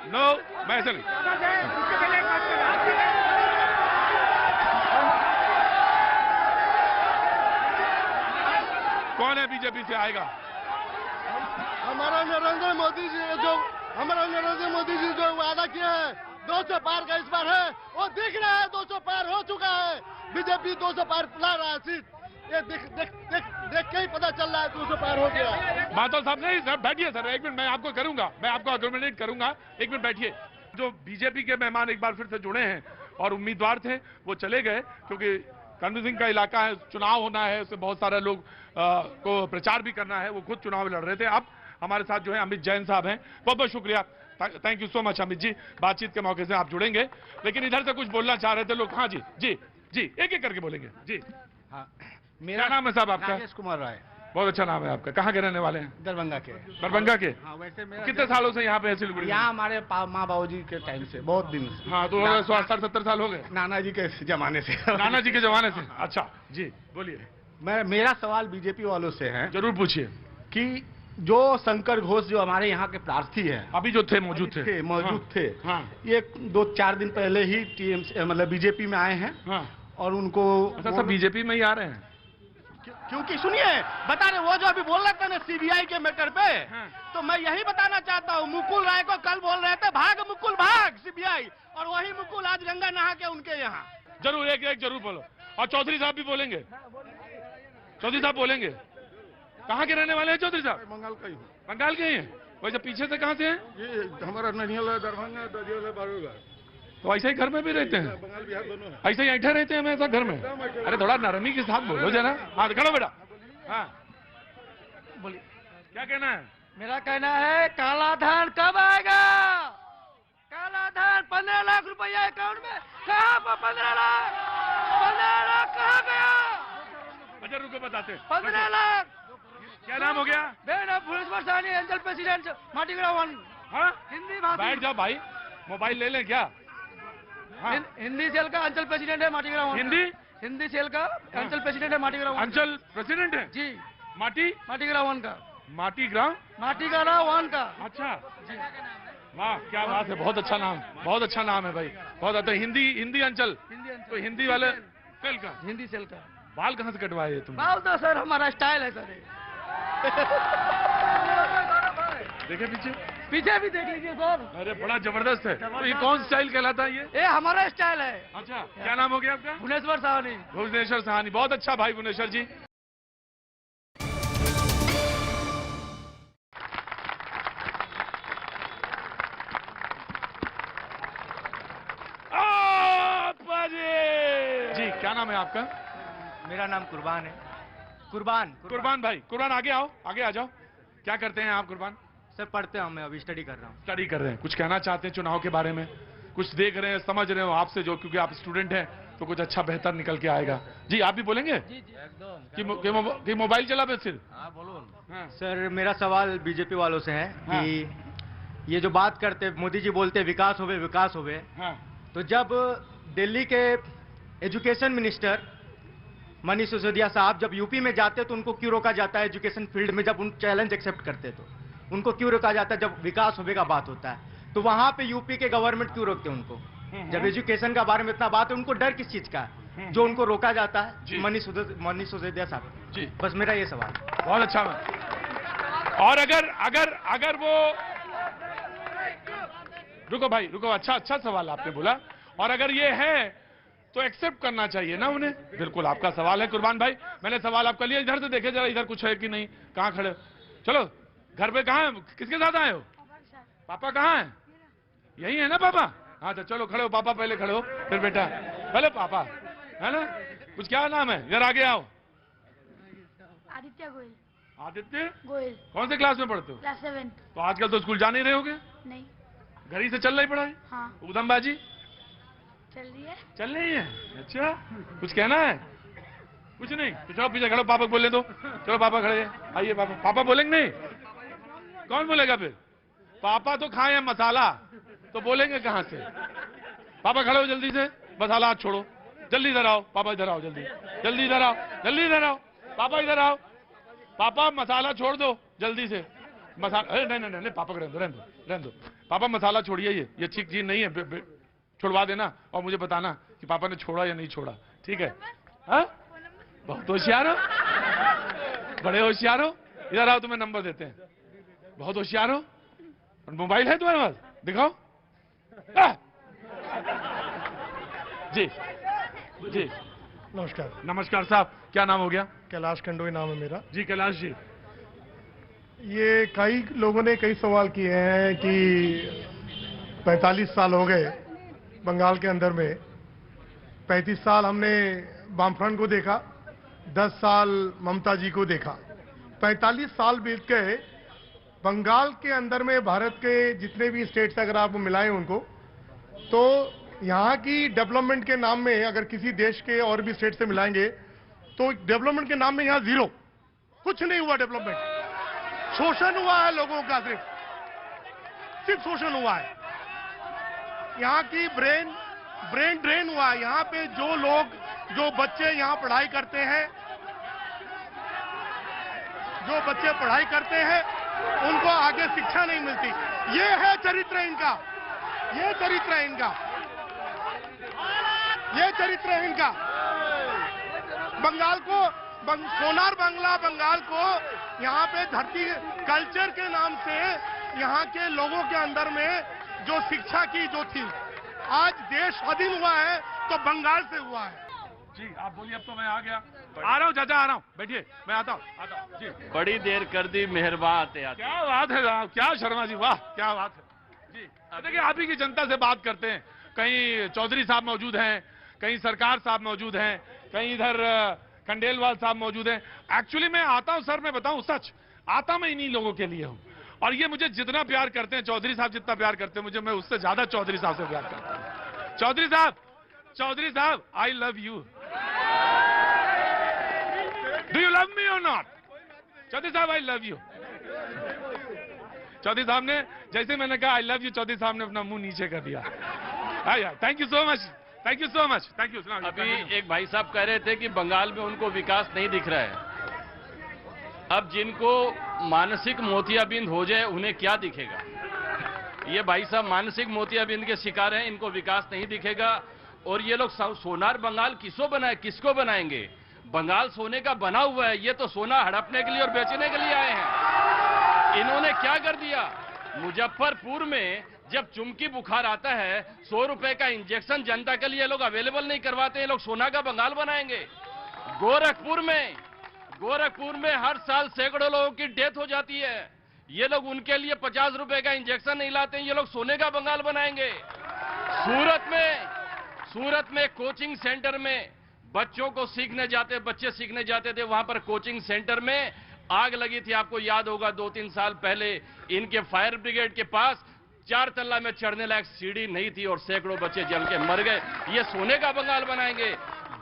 नो मैं ऐसे नहीं। कौन है बीजेपी से आएगा? हमारा नरेंद्र मोदी जी जो वादा किया है 200 पार का इस बार है, वो दिख रहा है 200 पार हो चुका है। बीजेपी 200 पार ला रहा है सीट, ये देख के ही पता चल रहा है 200 पार हो गया। माधव साहब नहीं सर, बैठिए सर, एक मिनट मैं आपको करूंगा, मैं आपको अकोमोडेट करूंगा, एक मिनट बैठिए। जो बीजेपी के मेहमान एक बार फिर से जुड़े हैं और उम्मीदवार थे वो चले गए, क्योंकि कन्विंसिंग का इलाका है, चुनाव होना है, उसमें बहुत सारे लोग को प्रचार भी करना है, वो खुद चुनाव लड़ रहे थे। अब हमारे साथ जो है अमित जैन साहब हैं, बहुत बहुत शुक्रिया, thank you so much Amit ji, बातचीत के मौके से आप जुड़ेंगे। लेकिन इधर से कुछ बोलना चाह रहे थे लोग। हाँ जी जी जी, एक एक करके बोलेंगे जी। हाँ, मेरा नाम है साहब आपका? राजेश कुमार राय। बहुत अच्छा नाम है आपका। कहाँ के रहने वाले हैं? दरभंगा के। दरभंगा के? हाँ, वैसे कितने सालों से यहाँ पे सिलीगुड़ी? यहाँ हमारे माँ बाबू जी के टाइम से, बहुत दिन से। हाँ, तो 60-70 साल हो गए? नाना जी के जमाने से। नाना जी के जमाने से? अच्छा जी, बोलिए। मेरा सवाल बीजेपी वालों से है, जरूर पूछिए। कि जो शंकर घोष जो हमारे यहाँ के प्रार्थी हैं, अभी जो थे मौजूद थे, हाँ, ये 2-4 दिन पहले ही टीएमसी मतलब बीजेपी में आए हैं। हाँ। और उनको अच्छा, सब बीजेपी में ही आ रहे हैं? क्योंकि सुनिए, बता रहे वो जो अभी बोल रहे थे ना सीबीआई के मैटर पे, तो मैं यही बताना चाहता हूँ, मुकुल राय को कल बोल रहे थे भाग मुकुल भाग सीबीआई, और वही मुकुल आज गंगा नहा के उनके यहाँ। जरूर एक जरूर बोलो। और चौधरी साहब भी बोलेंगे? चौधरी साहब बोलेंगे? कहाँ के रहने वाले हैं चौधरी साहब? बंगाल का ही। बंगाल के ही हैं? वैसे पीछे से कहाँ से हैं? ये हमारा ननियल दरभंगा, दरियल बारूगा। तो ऐसे ही घर में भी रहते हैं? बंगाल बिहार दोनों है। ऐसे ही ऐठे रहते हैं हमेशा घर में? अरे थोड़ा नरमी के साथ बोलो जरा। हाँ खड़ो बेटा। हाँ बोलिए, क्या कहना है? मेरा कहना है काला धन कब आएगा? काला धन 15 लाख रुपया अकाउंट में, कहाँ पर 15 लाख कहाँ गया? अच्छा रुको बताते। 15 लाख। क्या नाम हो गया? बेना भुवनेश्वर साहनी, अंचल प्रेसिडेंट माटीगढ़ 1। हाँ, हिंदी भाषी। बैठ जाओ भाई, मोबाइल ले लें क्या? हाँ। हिंदी सेल का अंचल प्रेसिडेंट है माटीगढ़ 1। हिंदी सेल का अंचल प्रेसिडेंट है माटीगढ़ 1। अंचल प्रेसिडेंट है जी? माटीगढ़ 1 का। माटीगढ़ 1 का। अच्छा जी, वाह क्या बात है, बहुत अच्छा नाम, बहुत अच्छा नाम है भाई, बहुत अच्छा। हिंदी अंचल, तो हिंदी वाले सेल का? हिंदी सेल का। बाल कहाँ से कटवाए तुम? बाल तो सर हमारा स्टाइल है सर। देखे पीछे भी देख लीजिए सर। अरे बड़ा जबरदस्त है। तो ये कौन स्टाइल कहलाता है? ये हमारा स्टाइल है। अच्छा, क्या नाम हो गया आपका? भुवनेश्वर साहनी। भुवनेश्वर साहनी, बहुत अच्छा भाई भुवनेश्वर जी। जी क्या नाम है आपका? मेरा नाम कुर्बान है। कुर्बान कुर्बान भाई, कुर्बान आगे आओ, आगे आ जाओ। क्या करते हैं आप कुर्बान? सर पढ़ते हैं, मैं अभी स्टडी कर रहा हूँ। स्टडी कर रहे हैं, कुछ कहना चाहते हैं चुनाव के बारे में? कुछ देख रहे हैं, समझ रहे हो आपसे जो, क्योंकि आप स्टूडेंट हैं तो कुछ अच्छा बेहतर निकल के आएगा। जी आप भी बोलेंगे कि मोबाइल चला पे सिर्फ? हाँ। सर मेरा सवाल बीजेपी वालों से है कि ये जो बात करते, मोदी जी बोलते विकास होवे विकास होवे, हाँ। तो जब दिल्ली के एजुकेशन मिनिस्टर मनीष सिसोदिया साहब जब यूपी में जाते तो उनको क्यों रोका जाता है एजुकेशन फील्ड में? जब उन चैलेंज एक्सेप्ट करते तो उनको क्यों रोका जाता है? जब विकास होवे का बात होता है तो वहां पे यूपी के गवर्नमेंट क्यों रोकते हैं उनको? जब एजुकेशन का बारे में इतना बात है, उनको डर किस चीज का है जो उनको रोका जाता है? मनीष सिसोदिया साहब जी, बस मेरा ये सवाल। बहुत अच्छा। और अगर वो, रुको भाई रुको, अच्छा सवाल आपने बोला। और अगर ये है तो एक्सेप्ट करना चाहिए ना उन्हें। बिल्कुल आपका सवाल है कुर्बान भाई, मैंने सवाल आपका लिया। इधर से देखे जरा, इधर कुछ है कि नहीं? कहाँ खड़े? चलो घर पे कहाँ है, किसके साथ आए हो? पापा कहाँ है? यही है ना पापा? हाँ तो चलो खड़े हो, पापा पहले खड़े हो, फिर बेटा, पहले पापा, है ना? कुछ क्या नाम है? इधर आगे आओ। आदित्य गोयल। आदित्य गोयल। कौन से क्लास में पढ़ते हो? क्लास 7। तो आजकल तो स्कूल जा नहीं रहे होगे? नहीं। घर ही से चल रही पढ़ाई? हाँ उधमबाजी चल रही है। चल रही है। अच्छा, कुछ कहना है? कुछ नहीं तो चलो पीछे खड़ो, पापा बोले दो। चलो पापा खड़े हैं, आइए पापा। पापा बोलेंगे नहीं? कौन बोलेगा फिर? पापा तो खाए हैं मसाला, तो बोलेंगे कहां से? पापा खड़े हो जल्दी से, मसाला हाथ छोड़ो, जल्दी इधर आओ। पापा इधर आओ, जल्दी जल्दी इधर आओ, जल्दी इधर आओ। पापा इधर आओ। पापा मसाला छोड़ दो जल्दी से। मसाला नहीं, पापा रहने दो। पापा मसाला छोड़िए, ये ठीक चीज नहीं है, छुड़वा देना और मुझे बताना कि पापा ने छोड़ा या नहीं छोड़ा, ठीक है? हाँ, बहुत होशियार हो, बड़े होशियार हो। इधर आओ, तुम्हें नंबर देते हैं। बहुत होशियार हो। मोबाइल है तुम्हारे पास? दिखाओ। जी जी नमस्कार। नमस्कार साहब, क्या नाम हो गया? कैलाश खंडोई नाम है मेरा। जी कैलाश जी, ये कई लोगों ने कई सवाल किए हैं कि 45 साल हो गए बंगाल के अंदर में। 35 साल हमने वामफ्रंट को देखा, 10 साल ममता जी को देखा। 45 साल बीत गए। बंगाल के अंदर में भारत के जितने भी स्टेट्स अगर आप मिलाएं उनको, तो यहाँ की डेवलपमेंट के नाम में अगर किसी देश के और भी स्टेट से मिलाएंगे तो डेवलपमेंट के नाम में यहाँ जीरो, कुछ नहीं हुआ डेवलपमेंट। शोषण हुआ है लोगों का, सिर्फ शोषण हुआ है। यहाँ की ब्रेन ड्रेन हुआ है। यहाँ पे जो बच्चे यहाँ पढ़ाई करते हैं, उनको आगे शिक्षा नहीं मिलती। ये है चरित्र इनका, ये चरित्र है इनका। बंगाल को सोनार बांग्ला बंगाल को यहाँ पे धरती कल्चर के नाम से यहाँ के लोगों के अंदर में जो शिक्षा की जो थी, आज देश स्वाधीन हुआ है तो बंगाल से हुआ है। जी आप बोलिए। अब तो मैं आ गया, आ रहा हूँ चाचा, आ रहा हूँ, बैठिए, मैं आता हूँ जी। बड़ी देर कर दी, मेहरबान आते आते। क्या बात है साहब, क्या शर्मा जी, वाह क्या बात है जी। देखिए आप ही की जनता से बात करते हैं। कहीं चौधरी साहब मौजूद हैं, कहीं सरकार साहब मौजूद हैं, कहीं इधर खंडेलवाल साहब मौजूद हैं। एक्चुअली मैं आता हूं सर, मैं बताऊं सच, आता मैं इन्हीं लोगों के लिए हूं। और ये मुझे जितना प्यार करते हैं, चौधरी साहब जितना प्यार करते हैं मुझे, मैं उससे ज्यादा चौधरी साहब से प्यार करता हूं। चौधरी साहब I love you. Do you love me और नॉट? चौधरी साहब आई लव यू। चौधरी साहब ने, जैसे मैंने कहा आई लव यू, चौधरी साहब ने अपना मुंह नीचे कर दिया। Thank you so much, thank you so much, thank you. अभी एक भाई साहब कह रहे थे कि बंगाल में उनको विकास नहीं दिख रहा है। अब जिनको मानसिक मोतियाबिंद हो जाए उन्हें क्या दिखेगा? ये भाई साहब मानसिक मोतियाबिंद के शिकार हैं, इनको विकास नहीं दिखेगा। और ये लोग सोनार बंगाल किसको बनाएंगे? बंगाल सोने का बना हुआ है, ये तो सोना हड़पने के लिए और बेचने के लिए आए हैं। इन्होंने क्या कर दिया? मुजफ्फरपुर में जब चुमकी बुखार आता है, 100 रुपए का इंजेक्शन जनता के लिए लोग अवेलेबल नहीं करवाते, ये लोग सोना का बंगाल बनाएंगे। गोरखपुर में हर साल सैकड़ों लोगों की डेथ हो जाती है, ये लोग उनके लिए 50 रुपए का इंजेक्शन नहीं लाते, ये लोग सोने का बंगाल बनाएंगे। सूरत में कोचिंग सेंटर में बच्चों को सीखने जाते, बच्चे सीखने जाते थे, वहां पर कोचिंग सेंटर में आग लगी थी। आपको याद होगा 2-3 साल पहले इनके फायर ब्रिगेड के पास 4 तल्ला में चढ़ने लायक सीढ़ी नहीं थी और सैकड़ों बच्चे जल के मर गए। ये सोने का बंगाल बनाएंगे?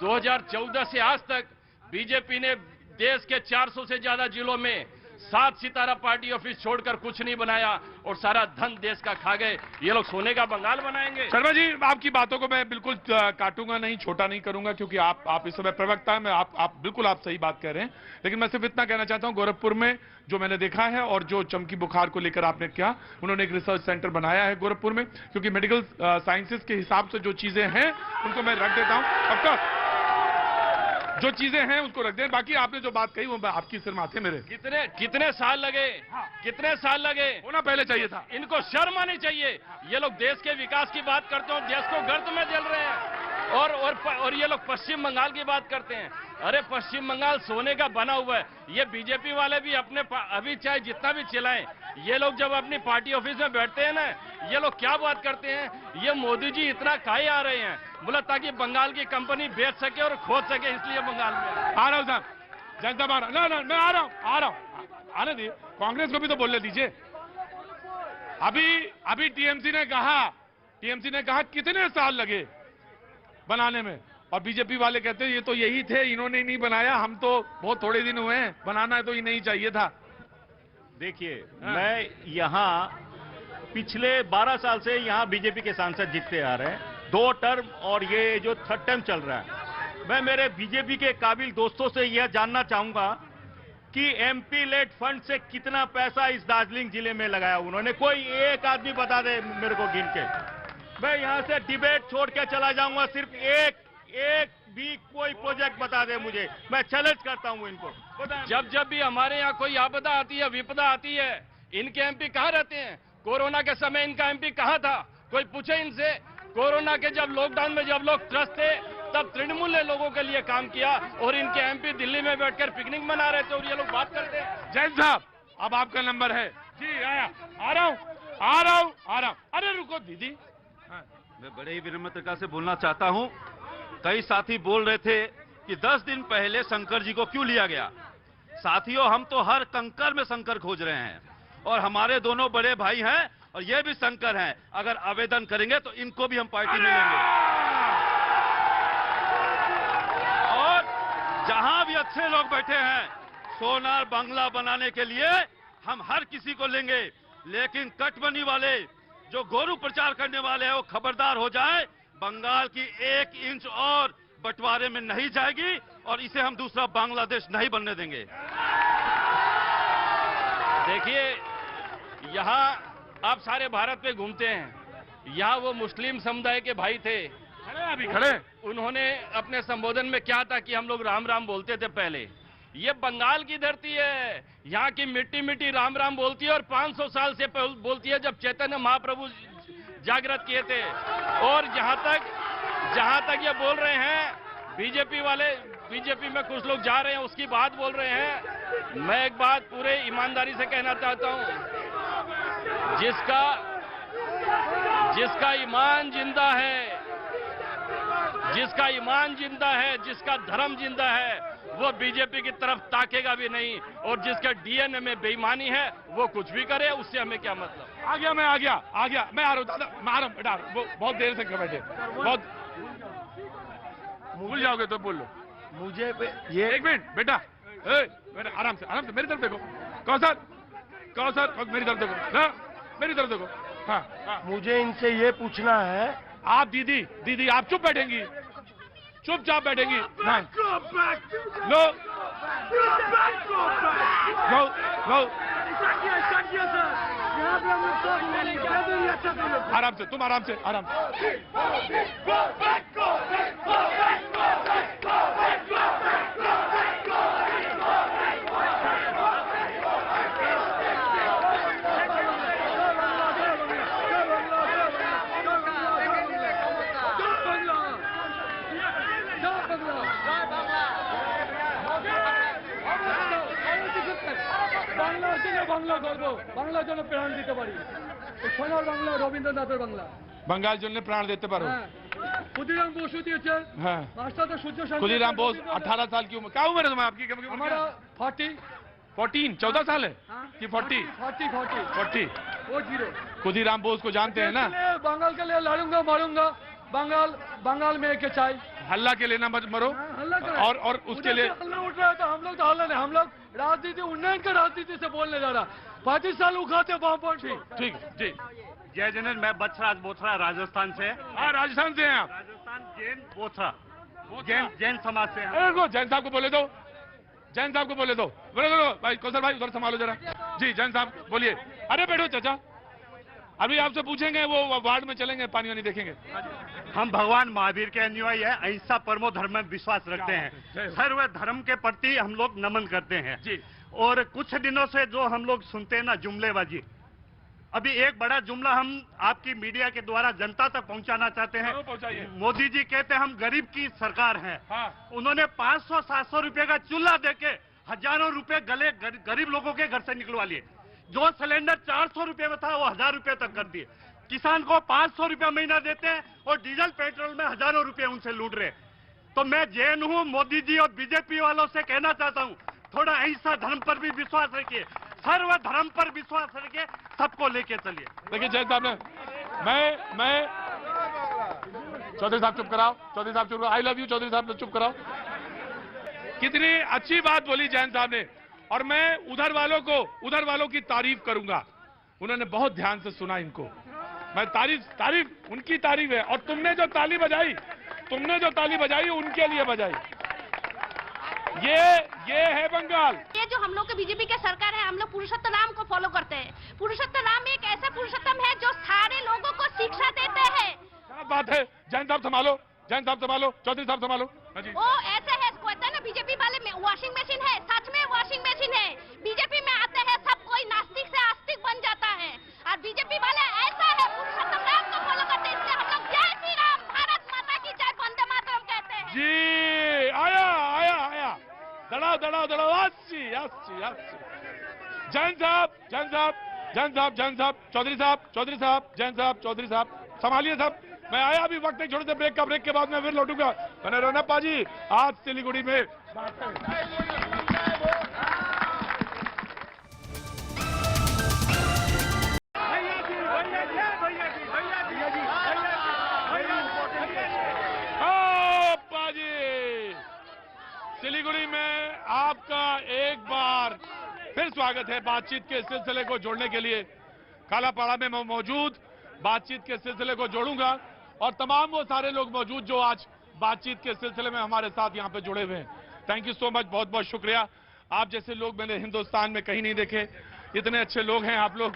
2014 से आज तक बीजेपी ने देश के 400 से ज्यादा जिलों में 7 सितारा पार्टी ऑफिस छोड़कर कुछ नहीं बनाया और सारा धन देश का खा गए। ये लोग सोने का बंगाल बनाएंगे? शर्मा जी, आपकी बातों को मैं बिल्कुल काटूंगा नहीं, छोटा नहीं करूंगा, क्योंकि आप इस समय प्रवक्ता हैं। मैं आप बिल्कुल आप सही बात कह रहे हैं, लेकिन मैं सिर्फ इतना कहना चाहता हूं, गोरखपुर में जो मैंने देखा है और जो चमकी बुखार को लेकर आपने किया, उन्होंने एक रिसर्च सेंटर बनाया है गोरखपुर में, क्योंकि मेडिकल साइंसेज के हिसाब से जो चीजें हैं उनको मैं रख देता हूं। ऑफकोर्स जो चीजें हैं उसको रख दें, बाकी आपने जो बात कही वो आपकी सिर माथे मेरे। कितने साल लगे? कितने साल लगे? होना पहले चाहिए था। इनको शर्म आनी चाहिए। ये लोग देश के विकास की बात करते हो, देश को गर्द में जल रहे हैं, और ये लोग पश्चिम बंगाल की बात करते हैं। अरे पश्चिम बंगाल सोने का बना हुआ है। ये बीजेपी वाले भी अपने अभी चाहे जितना भी चिल्लाएं, ये लोग जब अपनी पार्टी ऑफिस में बैठते हैं ना, ये लोग क्या बात करते हैं, ये मोदी जी इतना काहे आ रहे हैं, बोला ताकि बंगाल की कंपनी बेच सके और खोद सके, इसलिए बंगाल में आ रहा हूं साहब। जनता मारा ना, मैं आ रहा हूं आने दीजिए, कांग्रेस को भी तो बोलने दीजिए। अभी टीएमसी ने कहा कितने साल लगे बनाने में, और बीजेपी वाले कहते हैं ये तो यही थे, इन्होंने नहीं बनाया, हम तो बहुत थोड़े दिन हुए हैं, बनाना तो ये नहीं चाहिए था। देखिए, मैं यहाँ पिछले 12 साल से यहाँ बीजेपी के सांसद जीतते आ रहे हैं, 2 टर्म और ये जो 3rd टर्म चल रहा है। मैं मेरे बीजेपी के काबिल दोस्तों से यह जानना चाहूंगा कि एमपी लेड फंड से कितना पैसा इस दार्जिलिंग जिले में लगाया उन्होंने। कोई एक आदमी बता दे मेरे को गिन के। मैं यहाँ से डिबेट छोड़ के चला जाऊंगा, सिर्फ एक भी कोई प्रोजेक्ट बता दे मुझे। मैं चैलेंज करता हूँ इनको। जब भी हमारे यहाँ कोई आपदा आती है, विपदा आती है, इनके एमपी कहाँ रहते हैं? कोरोना के समय इनका एमपी कहाँ था? कोई पूछे इनसे? कोरोना के जब लॉकडाउन में जब लोग त्रस्त थे, तब तृणमूल ने लोगों के लिए काम किया, और इनके एमपी दिल्ली में बैठकर पिकनिक मना रहे थे और ये लोग बात करते हैं। जैन साहब, अब आपका नंबर है जी। आ रहा हूं। अरे रुको दीदी, मैं बड़े ही विनम्र तरीका से बोलना चाहता हूं। कई साथी बोल रहे थे कि 10 दिन पहले शंकर जी को क्यों लिया गया। साथियों, हम तो हर कंकर में शंकर खोज रहे हैं, और हमारे दोनों बड़े भाई हैं और ये भी शंकर हैं। अगर आवेदन करेंगे तो इनको भी हम पार्टी में लेंगे, और जहां भी अच्छे लोग बैठे हैं, सोनार बंगला बनाने के लिए हम हर किसी को लेंगे। लेकिन कटबनी वाले जो गोरू प्रचार करने वाले हैं, वो खबरदार हो जाए। बंगाल की 1 इंच और बंटवारे में नहीं जाएगी, और इसे हम दूसरा बांग्लादेश नहीं बनने देंगे। देखिए, यहाँ आप सारे भारत में घूमते हैं, यहाँ वो मुस्लिम समुदाय के भाई थे, खड़े। उन्होंने अपने संबोधन में क्या था कि हम लोग राम राम बोलते थे पहले। ये बंगाल की धरती है, यहाँ की मिट्टी मिट्टी राम राम बोलती है, और 500 साल से बोलती है, जब चैतन्य महाप्रभु जागृत किए थे। और जहां तक ये बोल रहे हैं, बीजेपी में कुछ लोग जा रहे हैं, उसकी बात बोल रहे हैं। मैं एक बात पूरे ईमानदारी से कहना चाहता हूं, जिसका ईमान जिंदा है, जिसका धर्म जिंदा है, वो बीजेपी की तरफ ताकेगा भी नहीं, और जिसके डीएनए में बेईमानी है वो कुछ भी करे, उससे हमें क्या मतलब। आ गया, मैं आ रहा हूं दादा, मैं आ रहा हूं बेटा, बहुत देर से बैठे, बहुत भूल जाओगे तो बोल लो। मुझे ये 1 मिनट बेटा, आराम से मेरी तरफ देखो। कौसर मेरी तरफ देखो ना, मेरी तरफ देखो। हाँ, मुझे इनसे ये पूछना है, आप दीदी आप चुप बैठेंगी, चुपचाप बैठेंगी। नो आराम से, तुम आराम से। বাংলার জন্য প্রাণ দিতে পারি, সোনার বাংলা, রবীন্দ্রনাথের বাংলা। बंगाल জন্য প্রাণ দিতে পারো। खुदीराम बोस होती है सर। हाँ राष्ट्र तो शुद्ध संस्कृत खुदीराम बोस 18 साल की उम्र। क्या उम्र है तुम्हें आपकी? हमारा 14 14 साल है कि 40? 40 वो 0। खुदीराम बोस को जानते हैं ना? बंगाल के लिए लड़ूंगा मारूंगा, बंगाल में के चाय हल्ला के लिए ना मत मरो। और उसके लिए हल्ला उठ रहा था। हम लोग तो हल्ला नहीं, हम लोग राजनीति उन्नयन का राजनीति से बोलने जा रहा। 35 साल उखाते ठीक ठीक। जय जनन, मैं बछराज बोथरा राजस्थान से। हाँ राजस्थान से हैं आप? राजस्थान जैन बोथरा, जैन समाज से हैं। अरे रुको, जैन साहब को बोले दो, जैन साहब को बोले दो। बोलो भाई, कौशल भाई उधर संभालो जरा। जी जैन साहब बोलिए। अरे बैठो चाचा, अभी आपसे पूछेंगे, वो वार्ड में चलेंगे, पानी वानी देखेंगे। हम भगवान महावीर के अनुयायी है, अहिंसा परमो धर्म में विश्वास रखते हैं, सर्व धर्म के प्रति हम लोग नमन करते हैं जी। और कुछ दिनों से जो हम लोग सुनते हैं ना जुमलेबाजी, अभी एक बड़ा जुमला हम आपकी मीडिया के द्वारा जनता तक पहुंचाना चाहते हैं। मोदी जी कहते हैं हम गरीब की सरकार है। उन्होंने 500-700 रुपए का चूल्हा देके हजारों रुपए गले गरीब लोगों के घर से निकलवा लिए। जो सिलेंडर 400 रुपए में था वो 1000 रुपए तक कर दिए। किसान को 500 रुपया महीना देते हैं और डीजल पेट्रोल में हजारों रुपए उनसे लूट रहे। तो मैं जैन हूं, मोदी जी और बीजेपी वालों से कहना चाहता हूं, थोड़ा अहिंसा धर्म पर भी विश्वास रखिए, सर्व धर्म पर विश्वास रखिए, सबको लेके चलिए। देखिए जैन साहब ने, मैं चौधरी साहब चुप कराओ, चौधरी साहब चुप कराओ। आई लव यू चौधरी साहब, चुप कराओ। कितनी अच्छी बात बोली जैन साहब ने, और मैं उधर वालों की तारीफ करूंगा। उन्होंने बहुत ध्यान से सुना इनको। मैं तारीफ उनकी तारीफ है। और तुमने जो ताली बजाई उनके लिए बजाई। ये है बंगाल। ये जो हम लोग के बीजेपी के सरकार है, हम लोग पुरुषोत्तम राम को फॉलो करते हैं। पुरुषोत्तम राम एक ऐसा पुरुषोत्तम है जो सारे लोगों को शिक्षा देते हैं। क्या बात है। जैन साहब संभालो, चौधरी साहब संभालो। वो ऐसे है, कहते हैं ना बीजेपी वाले में वॉशिंग मशीन है, सच में वॉशिंग मशीन है। बीजेपी में आते हैं सब कोई नास्तिक से आस्तिक बन जाता है, और बीजेपी वाले ऐसा है पुरुषोत्तम राम को फॉलो करते हैं। इसलिए हम लोग जय श्री राम, भारत माता की जय, वंदे मातरम कहते हैं। जी आया दड़ाओ अस्सी। जैन साहब, चौधरी साहब, जैन साहब, चौधरी साहब संभालिए साहब। मैं आया अभी वक्त एक छोटे से ब्रेक के बाद मैं फिर लौटूंगा। मैंने रोनप्पा जी आज सिलीगुड़ी में सिलीगुड़ी में आपका एक बार फिर स्वागत है बातचीत के सिलसिले को जोड़ने के लिए। कालापाड़ा में मैं मौजूद बातचीत के सिलसिले को जोड़ूंगा, और तमाम वो सारे लोग मौजूद जो आज बातचीत के सिलसिले में हमारे साथ यहाँ पे जुड़े हुए हैं। थैंक यू सो मच, बहुत बहुत शुक्रिया। आप जैसे लोग मैंने हिंदुस्तान में कहीं नहीं देखे। इतने अच्छे लोग हैं आप लोग,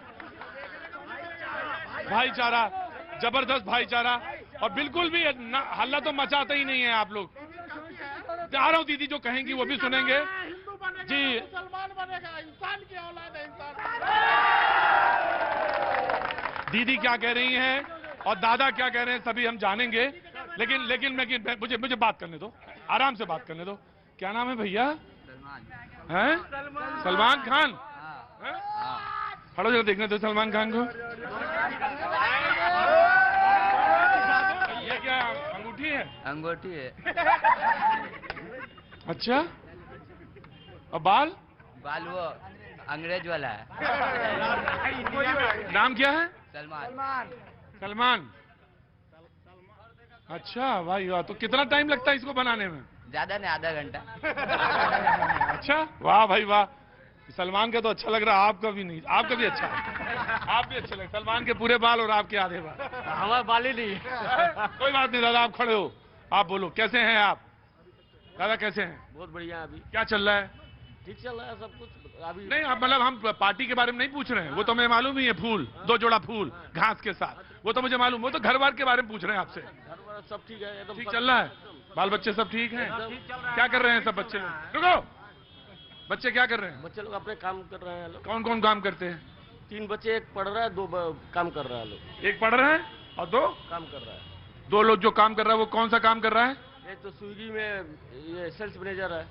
भाईचारा, जबरदस्त भाईचारा, और बिल्कुल भी हल्ला तो मचाते ही नहीं है आप लोग। आ रहा हूं, दीदी जो कहेंगी वो भी सुनेंगे जी। मुसलमान बनेगा, इंसान की औलाद है इंसान। दीदी क्या कह रही हैं और दादा क्या कह रहे हैं सभी हम जानेंगे, लेकिन मुझे बात करने दो, आराम से बात करने दो। क्या नाम है भैया? हैं? सलमान खान। खड़ो जरा देखने दो सलमान खान को। ये क्या अंगूठी है? अंगूठी है। अच्छा, और बाल वो अंग्रेज वाला है। नाम क्या है? सलमान। अच्छा भाई वाह, तो कितना टाइम लगता है इसको बनाने में? ज्यादा नहीं, आधा घंटा। अच्छा, वाह भाई वाह। सलमान का तो अच्छा लग रहा है, आपका भी नहीं, आपका भी अच्छा, आप भी अच्छा लग। सलमान के पूरे बाल और आपके आधे बाल। हमारे बाल ही नहीं। कोई बात नहीं दादा, आप खड़े हो, आप बोलो कैसे हैं आप? दादा कैसे हैं? बहुत बढ़िया। अभी क्या चल रहा है? ठीक चल रहा है सब कुछ। अभी नहीं, अब मतलब हम पार्टी के बारे में नहीं पूछ रहे हैं, वो तो मैं मालूम ही है। फूल, 2 जोड़ा फूल घास के साथ, वो तो मुझे मालूम। वो तो घर बार के बारे में पूछ रहे हैं आपसे। सब ठीक है, एकदम ठीक चल रहा है? बाल बच्चे सब ठीक हैं? क्या कर रहे हैं सब बच्चे? रुको, बच्चे क्या कर रहे हैं? बच्चे लोग अपने काम कर रहे हैं। लोग कौन कौन काम करते हैं? 3 बच्चे, एक पढ़ रहा है, 2 काम कर रहा है। लोग एक पढ़ रहे हैं और 2 काम कर रहा है। 2 लोग जो काम कर रहा है वो कौन सा काम कर रहा है? एक तो स्विगी में ये सेल्स मैनेजर है।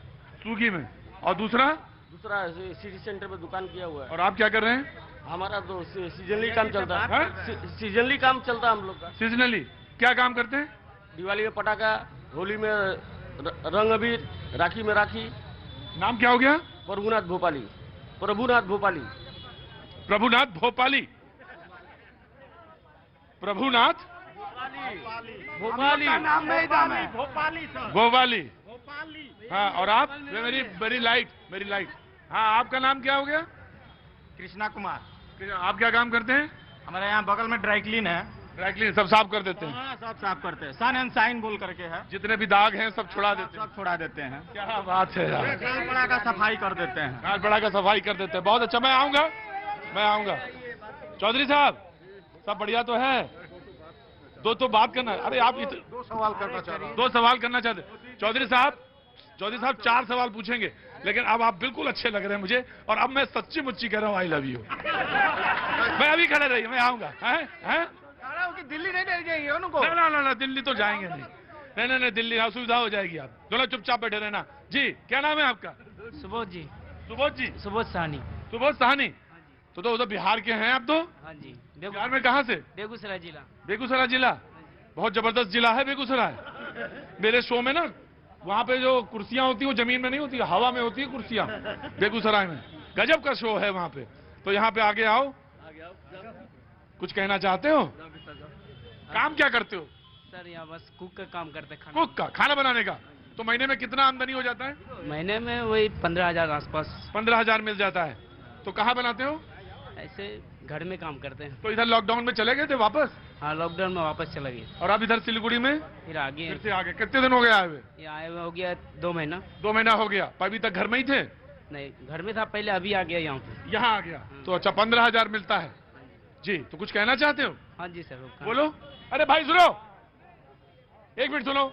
स्विगी में। और दूसरा सिटी सेंटर में दुकान किया हुआ है। और आप क्या कर रहे हैं? हमारा तो सीजनली काम चलता है। सीजनली काम चलता है हम लोग का। सीजनली क्या काम करते हैं? दिवाली में पटाखा, होली में रंग अबीर, राखी में राखी। नाम क्या हो गया? प्रभुनाथ भोपाली। प्रभुनाथ भोपाली। प्रभुनाथ भोपाली। प्रभुनाथ भोपाली। नाम नहीं था मैं। भोपाली सर। भोपाली। हाँ, और आप? मेरी लाइट। हाँ, आपका नाम क्या हो गया? कृष्णा कुमार। आप क्या काम करते हैं? हमारे यहाँ बगल में ड्राई क्लीन है। ड्राई क्लीन सब साफ कर देते हैं? हाँ, सब साफ करते हैं। सन एंड साइन बोल करके है। जितने भी दाग हैं सब छुड़ा देते हैं? सब छुड़ा देते हैं। क्या बात है यार। गाल बड़ा का सफाई कर देते हैं। गाल बड़ा का सफाई कर देते हैं। बहुत अच्छा, मैं आऊंगा। चौधरी साहब, सब बढ़िया तो है? दो बात करना। अरे आप दो सवाल करना चाह रहा हूं। दो सवाल करना चाहते? चौधरी साहब 4 सवाल पूछेंगे, लेकिन अब आप बिल्कुल अच्छे लग रहे हैं मुझे, और अब मैं सच्ची मुच्ची कह रहा हूँ आई लव यू। मैं अभी खड़े रहिए, मैं आऊंगा। हैं? कि दिल्ली नहीं जाएंगे उनको। ना, दिल्ली तो जाएंगे नहीं, दिल्ली असुविधा हो जाएगी। आप दोनों चुपचाप बैठे रहना। जी, क्या नाम है आपका? सुबोध जी। सुबोध साहनी। तो उधर बिहार के हैं आप? तो हाँ जी। बिहार में कहाँ से? बेगूसराय जिला। बहुत जबरदस्त जिला है बेगूसराय। मेरे शो में ना, वहाँ पे जो कुर्सियां होती है वो जमीन में नहीं होती, हवा में होती है कुर्सियां। बेगूसराय में गजब का शो है वहाँ पे। तो यहाँ पे आगे आओ। कुछ कहना चाहते हो? काम क्या करते हो? सर यहाँ बस कुक का काम करते हैं। कुक का, खाना बनाने का। तो महीने में कितना आमदनी हो जाता है? महीने में वही 15,000 आसपास। 15,000 मिल जाता है। तो कहाँ बनाते हो? ऐसे घर में काम करते हैं। तो इधर लॉकडाउन में चले गए थे वापस? हाँ, लॉकडाउन में वापस चला गया। और अब इधर सिलीगुड़ी में फिर आगे? फिर से आगे। कितने दिन हो गए आए हुए? ये आए हुए हो गया 2 महीना। 2 महीना हो गया। अभी तक घर में ही थे? नहीं, घर में था पहले, अभी आ गया यहाँ पे। यहाँ आ गया। तो अच्छा, 15,000 मिलता है जी। तो कुछ कहना चाहते हो? हाँ जी सर। बोलो। अरे भाई सुनो, 1 मिनट सुनो।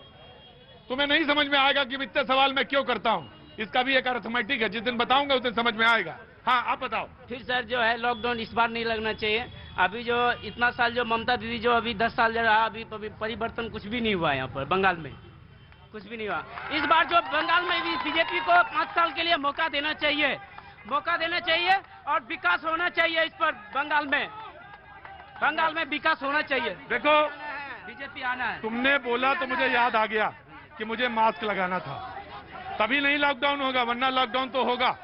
तुम्हें नहीं समझ में आएगा कि इतने सवाल मैं क्यों करता हूँ। इसका भी एक अर्थमेटिक है, जिस दिन बताऊंगा उस दिन समझ में आएगा। हाँ, आप बताओ। फिर सर जो है लॉकडाउन इस बार नहीं लगना चाहिए। अभी जो इतना साल जो ममता दीदी जो अभी 10 साल रहा, अभी परिवर्तन कुछ भी नहीं हुआ यहाँ पर बंगाल में, कुछ भी नहीं हुआ। इस बार जो बंगाल में भी बीजेपी को 5 साल के लिए मौका देना चाहिए और विकास होना चाहिए। इस पर बंगाल में विकास होना चाहिए। देखो, बीजेपी आना है। तुमने बोला तो मुझे याद आ गया कि मुझे मास्क लगाना था। तभी नहीं लॉकडाउन होगा, वरना लॉकडाउन तो होगा।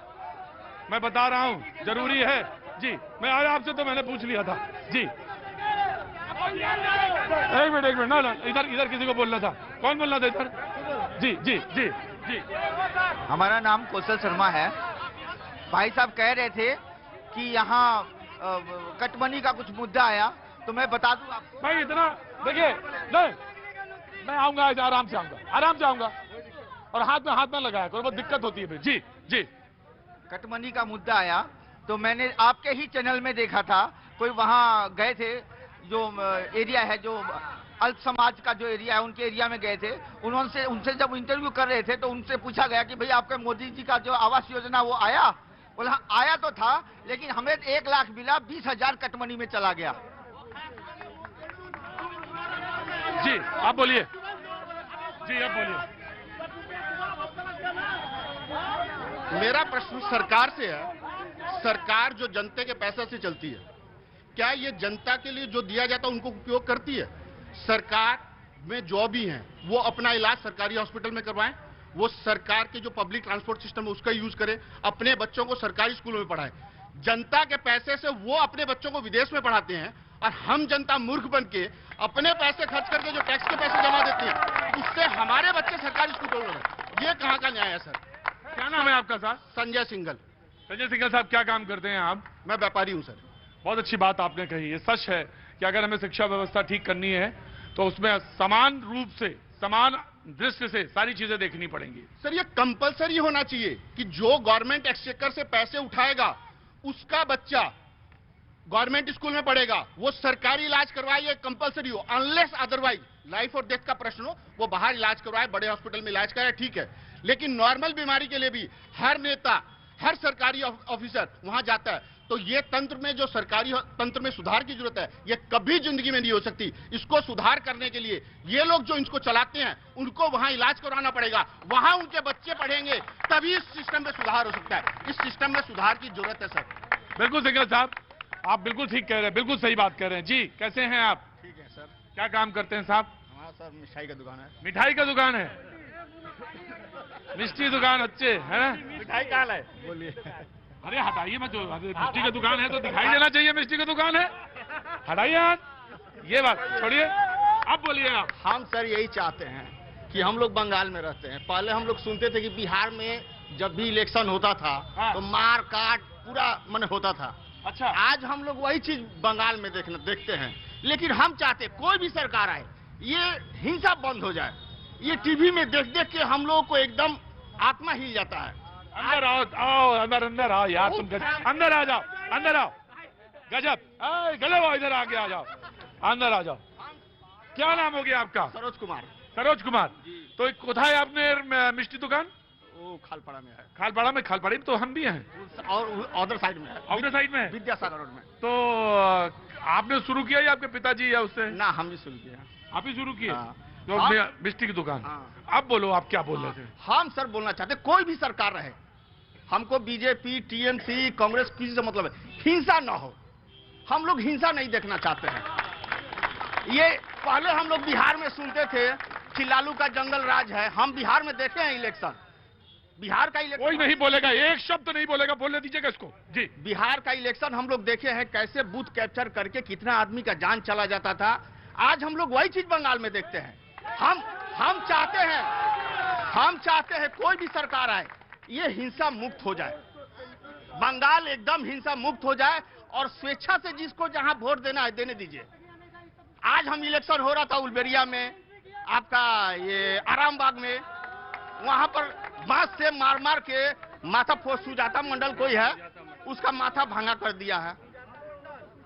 मैं बता रहा हूँ, जरूरी है जी। मैं आपसे तो मैंने पूछ लिया था जी। एक मिनट ना, इधर किसी को बोलना था। कौन बोलना था इधर? जी। हमारा नाम कौशल शर्मा है। भाई साहब कह रहे थे कि यहाँ कटमनी का कुछ मुद्दा आया, तो मैं बता दूं आपको। भाई इतना देखिए, नहीं, मैं आऊंगा, आराम से आऊंगा। और हाथ में लगाया करो, बहुत दिक्कत होती है फिर। जी। कटमनी का मुद्दा आया तो मैंने आपके ही चैनल में देखा था, कोई वहाँ गए थे, जो एरिया है, जो अल्प समाज का जो एरिया है, उनके एरिया में गए थे। उनसे जब इंटरव्यू कर रहे थे तो उनसे पूछा गया कि भाई आपके मोदी जी का जो आवास योजना वो आया? बोला आया तो था, लेकिन हमें 1 लाख मिला, 20,000 कटमनी में चला गया। जी, आप बोलिए। मेरा प्रश्न सरकार से है। सरकार जो जनता के पैसे से चलती है, क्या ये जनता के लिए जो दिया जाता है उनको उपयोग करती है? सरकार में जो भी हैं वो अपना इलाज सरकारी हॉस्पिटल में करवाएं, वो सरकार के जो पब्लिक ट्रांसपोर्ट सिस्टम है उसका यूज करें, अपने बच्चों को सरकारी स्कूलों में पढ़ाएं। जनता के पैसे से वो अपने बच्चों को विदेश में पढ़ाते हैं, और हम जनता मूर्ख बन के अपने पैसे खर्च करके जो टैक्स के पैसे जमा देते हैं, उससे हमारे बच्चे सरकारी स्कूलों में। ये कहाँ का न्याय है सर? क्या नाम है आपका सर? संजय सिंघल साहब, क्या काम करते हैं आप? मैं व्यापारी हूँ सर। बहुत अच्छी बात आपने कही। ये सच है कि अगर हमें शिक्षा व्यवस्था ठीक करनी है तो उसमें समान रूप से, समान दृष्टि से सारी चीजें देखनी पड़ेंगी। सर, ये कंपलसरी होना चाहिए कि जो गवर्नमेंट एक्सचेकर से पैसे उठाएगा उसका बच्चा गवर्नमेंट स्कूल में पढ़ेगा, वो सरकारी इलाज करवाए, कंपलसरी हो। अनलेस अदरवाइज लाइफ और डेथ का प्रश्न हो, वो बाहर इलाज करवाए, बड़े हॉस्पिटल में इलाज कराए, ठीक है। लेकिन नॉर्मल बीमारी के लिए भी हर नेता, हर सरकारी ऑफिसर वहां जाता है। तो ये तंत्र में, जो सरकारी तंत्र में सुधार की जरूरत है, ये कभी जिंदगी में नहीं हो सकती। इसको सुधार करने के लिए ये लोग जो इसको चलाते हैं उनको वहां इलाज करवाना पड़ेगा, वहां उनके बच्चे पढ़ेंगे, तभी इस सिस्टम में सुधार हो सकता है। इस सिस्टम में सुधार की जरूरत है सर। बिल्कुल सिंघल साहब, आप बिल्कुल ठीक कह रहे हैं, बिल्कुल सही बात कह रहे हैं। जी, कैसे हैं आप? ठीक है सर। क्या काम करते हैं साहब? हमारा सर मिठाई का दुकान है। मिठाई का दुकान है, मिष्टी दुकान अच्छे है ना? मिठाई कहाँ है बोलिए। अरे हटाइए मत, मिष्टी की दुकान है तो दिखाई देना चाहिए मिष्टी की दुकान है। हटाइए हाथ, ये बात छोड़िए, अब बोलिए आप। हम सर यही चाहते हैं कि हम लोग बंगाल में रहते हैं, पहले हम लोग सुनते थे कि बिहार में जब भी इलेक्शन होता था तो मार काट पूरा मन होता था। अच्छा, आज हम लोग वही चीज बंगाल में देखते हैं, लेकिन हम चाहते कोई भी सरकार आए ये हिंसा बंद हो जाए। ये टीवी में देख देख के हम लोगों को एकदम आत्मा हिल जाता है। अंदर आओ, आओ अंदर आओ यार, तुम अंदर आ जाओ, अंदर आओ। गजब, गजब, इधर आगे आ जाओ, अंदर आ जाओ। क्या नाम हो गया आपका? सरोज कुमार। सरोज कुमार, तो कोथा है आपने मिष्टी दुकान? वो खालपाड़ा में है। खालपाड़ा में? खालपाड़ी में तो हम भी हैं। और उधर साइड में है। उधर साइड में है? विद्यासागर रोड में। तो आपने शुरू किया या आपके पिताजी या उससे? ना, हम भी शुरू किया। आप ही शुरू किए? तो हाँ। मिष्टी की दुकान। हाँ। अब बोलो, आप क्या बोल रहे थे? हम सर बोलना चाहते कोई भी सरकार रहे, हमको बीजेपी, टीएमसी, कांग्रेस किसी से मतलब है, हिंसा ना हो। हम लोग हिंसा नहीं देखना चाहते हैं। ये पहले हम लोग बिहार में सुनते थे कि लालू का जंगल राज है। हम बिहार में देखे हैं इलेक्शन, बिहार का इलेक्शन कोई नहीं बोलेगा, एक शब्द नहीं बोलेगा, बोलने दीजिएगा इसको जी। बिहार का इलेक्शन हम लोग देखे हैं, कैसे बूथ कैप्चर करके कितना आदमी का जान चला जाता था। आज हम लोग वही चीज बंगाल में देखते हैं। हम चाहते हैं कोई भी सरकार आए ये हिंसा मुक्त हो जाए, बंगाल एकदम हिंसा मुक्त हो जाए और स्वेच्छा से जिसको जहां वोट देना है देने दीजिए। आज हम इलेक्शन हो रहा था उलबेरिया में, आपका ये आरामबाग में, वहां पर बांस से मार मार के माथा फोड़, सुजाता मंडल कोई है उसका माथा भांगा कर दिया है,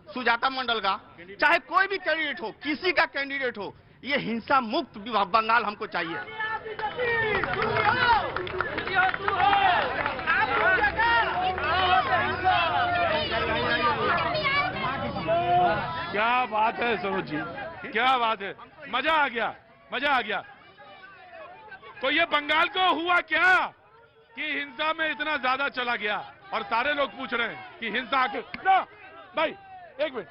सुजाता मंडल का। चाहे कोई भी कैंडिडेट हो, किसी का कैंडिडेट हो, ये हिंसा मुक्त बंगाल हमको चाहिए। क्या बात है सरोज जी, क्या बात है, मजा आ गया, मजा आ गया। तो ये बंगाल को हुआ क्या कि हिंसा में इतना ज्यादा चला गया और सारे लोग पूछ रहे हैं कि हिंसा के ना भाई, एक मिनट,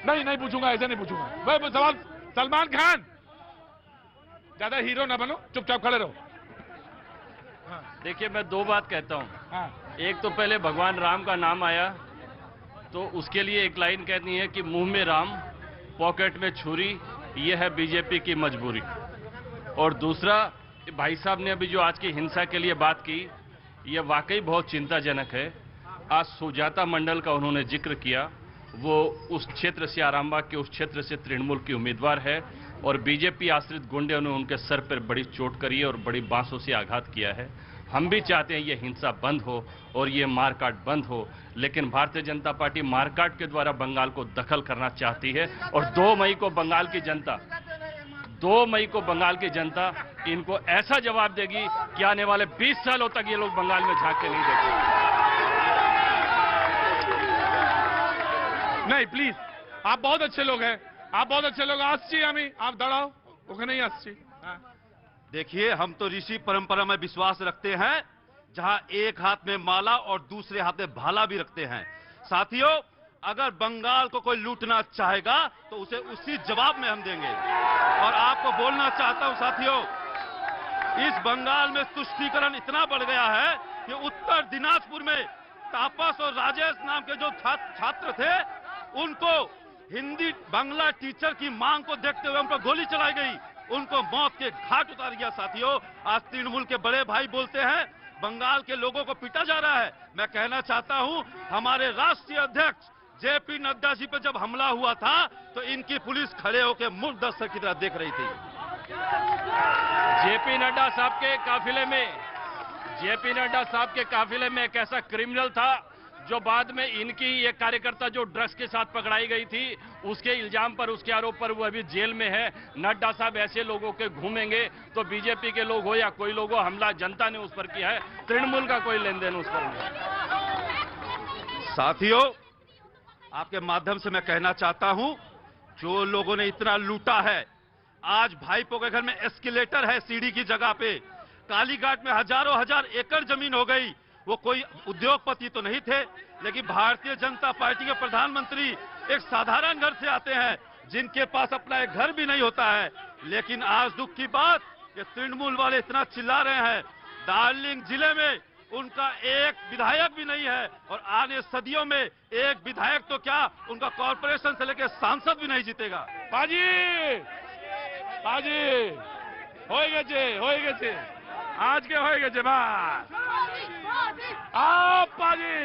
नहीं पूछूंगा, ऐसे नहीं पूछूंगा भाई। सवाल, सलमान खान ज्यादा हीरो ना बनो, चुपचाप खड़े रहो। देखिए, मैं दो बात कहता हूँ। एक तो पहले भगवान राम का नाम आया तो उसके लिए एक लाइन कहनी है कि मुंह में राम, पॉकेट में छुरी, ये है बीजेपी की मजबूरी। और दूसरा, भाई साहब ने अभी जो आज की हिंसा के लिए बात की, ये वाकई बहुत चिंताजनक है। आज सुजाता मंडल का उन्होंने जिक्र किया, वो उस क्षेत्र से, आरामबाग के उस क्षेत्र से तृणमूल की उम्मीदवार है और बीजेपी आश्रित गुंडे ने उनके सर पर बड़ी चोट करी है और बड़ी बांसों से आघात किया है। हम भी चाहते हैं ये हिंसा बंद हो और ये मारकाट बंद हो, लेकिन भारतीय जनता पार्टी मारकाट के द्वारा बंगाल को दखल करना चाहती है। और 2 मई को बंगाल की जनता इनको ऐसा जवाब देगी कि आने वाले 20 सालों तक ये लोग बंगाल में झांक के नहीं देखेंगे। नहीं प्लीज, आप बहुत अच्छे लोग हैं, आप बहुत अच्छे लोग। आसची हमें आप दड़ाओ, ओके नहीं आसची। देखिए, हम तो ऋषि परंपरा में विश्वास रखते हैं, जहां एक हाथ में माला और दूसरे हाथ में भाला भी रखते हैं। साथियों, अगर बंगाल को कोई लूटना चाहेगा तो उसे उसी जवाब में हम देंगे। और आपको बोलना चाहता हूं साथियों, इस बंगाल में तुष्टीकरण इतना बढ़ गया है कि उत्तर दिनाजपुर में तापस और राजेश नाम के जो छात्र थे, उनको हिंदी बांग्ला टीचर की मांग को देखते हुए उन पर गोली चलाई गई, उनको मौत के घाट उतार गया। साथियों, आज तृणमूल के बड़े भाई बोलते हैं बंगाल के लोगों को पीटा जा रहा है। मैं कहना चाहता हूं, हमारे राष्ट्रीय अध्यक्ष जेपी नड्डा जी पे जब हमला हुआ था तो इनकी पुलिस खड़े होकर मूक दर्शक की तरह देख रही थी। जेपी नड्डा साहब के काफिले में एक ऐसा क्रिमिनल था जो बाद में इनकी एक कार्यकर्ता जो ड्रग्स के साथ पकड़ाई गई थी, उसके इल्जाम पर, उसके आरोप पर वो अभी जेल में है। नड्डा साहब ऐसे लोगों के घूमेंगे तो बीजेपी के लोग हो या कोई लोग हो, हमला जनता ने उस पर किया है, तृणमूल का कोई लेन देन उस पर नहीं। साथियों, आपके माध्यम से मैं कहना चाहता हूं, जो लोगों ने इतना लूटा है, आज भाईपो के घर में एस्केलेटर है सीढ़ी की जगह पे, कालीघाट में हजारों हजार एकड़ जमीन हो गई। वो कोई उद्योगपति तो नहीं थे, लेकिन भारतीय जनता पार्टी के प्रधानमंत्री एक साधारण घर से आते हैं, जिनके पास अपना एक घर भी नहीं होता है। लेकिन आज दुख की बात कि तृणमूल वाले इतना चिल्ला रहे हैं, दार्जिलिंग जिले में उनका एक विधायक भी नहीं है और आने सदियों में एक विधायक तो क्या, उनका कॉर्पोरेशन से लेकर सांसद भी नहीं जीतेगा। बाजी হয়ে গেছে আজকে হয়ে গেছে বাস। आप बाजी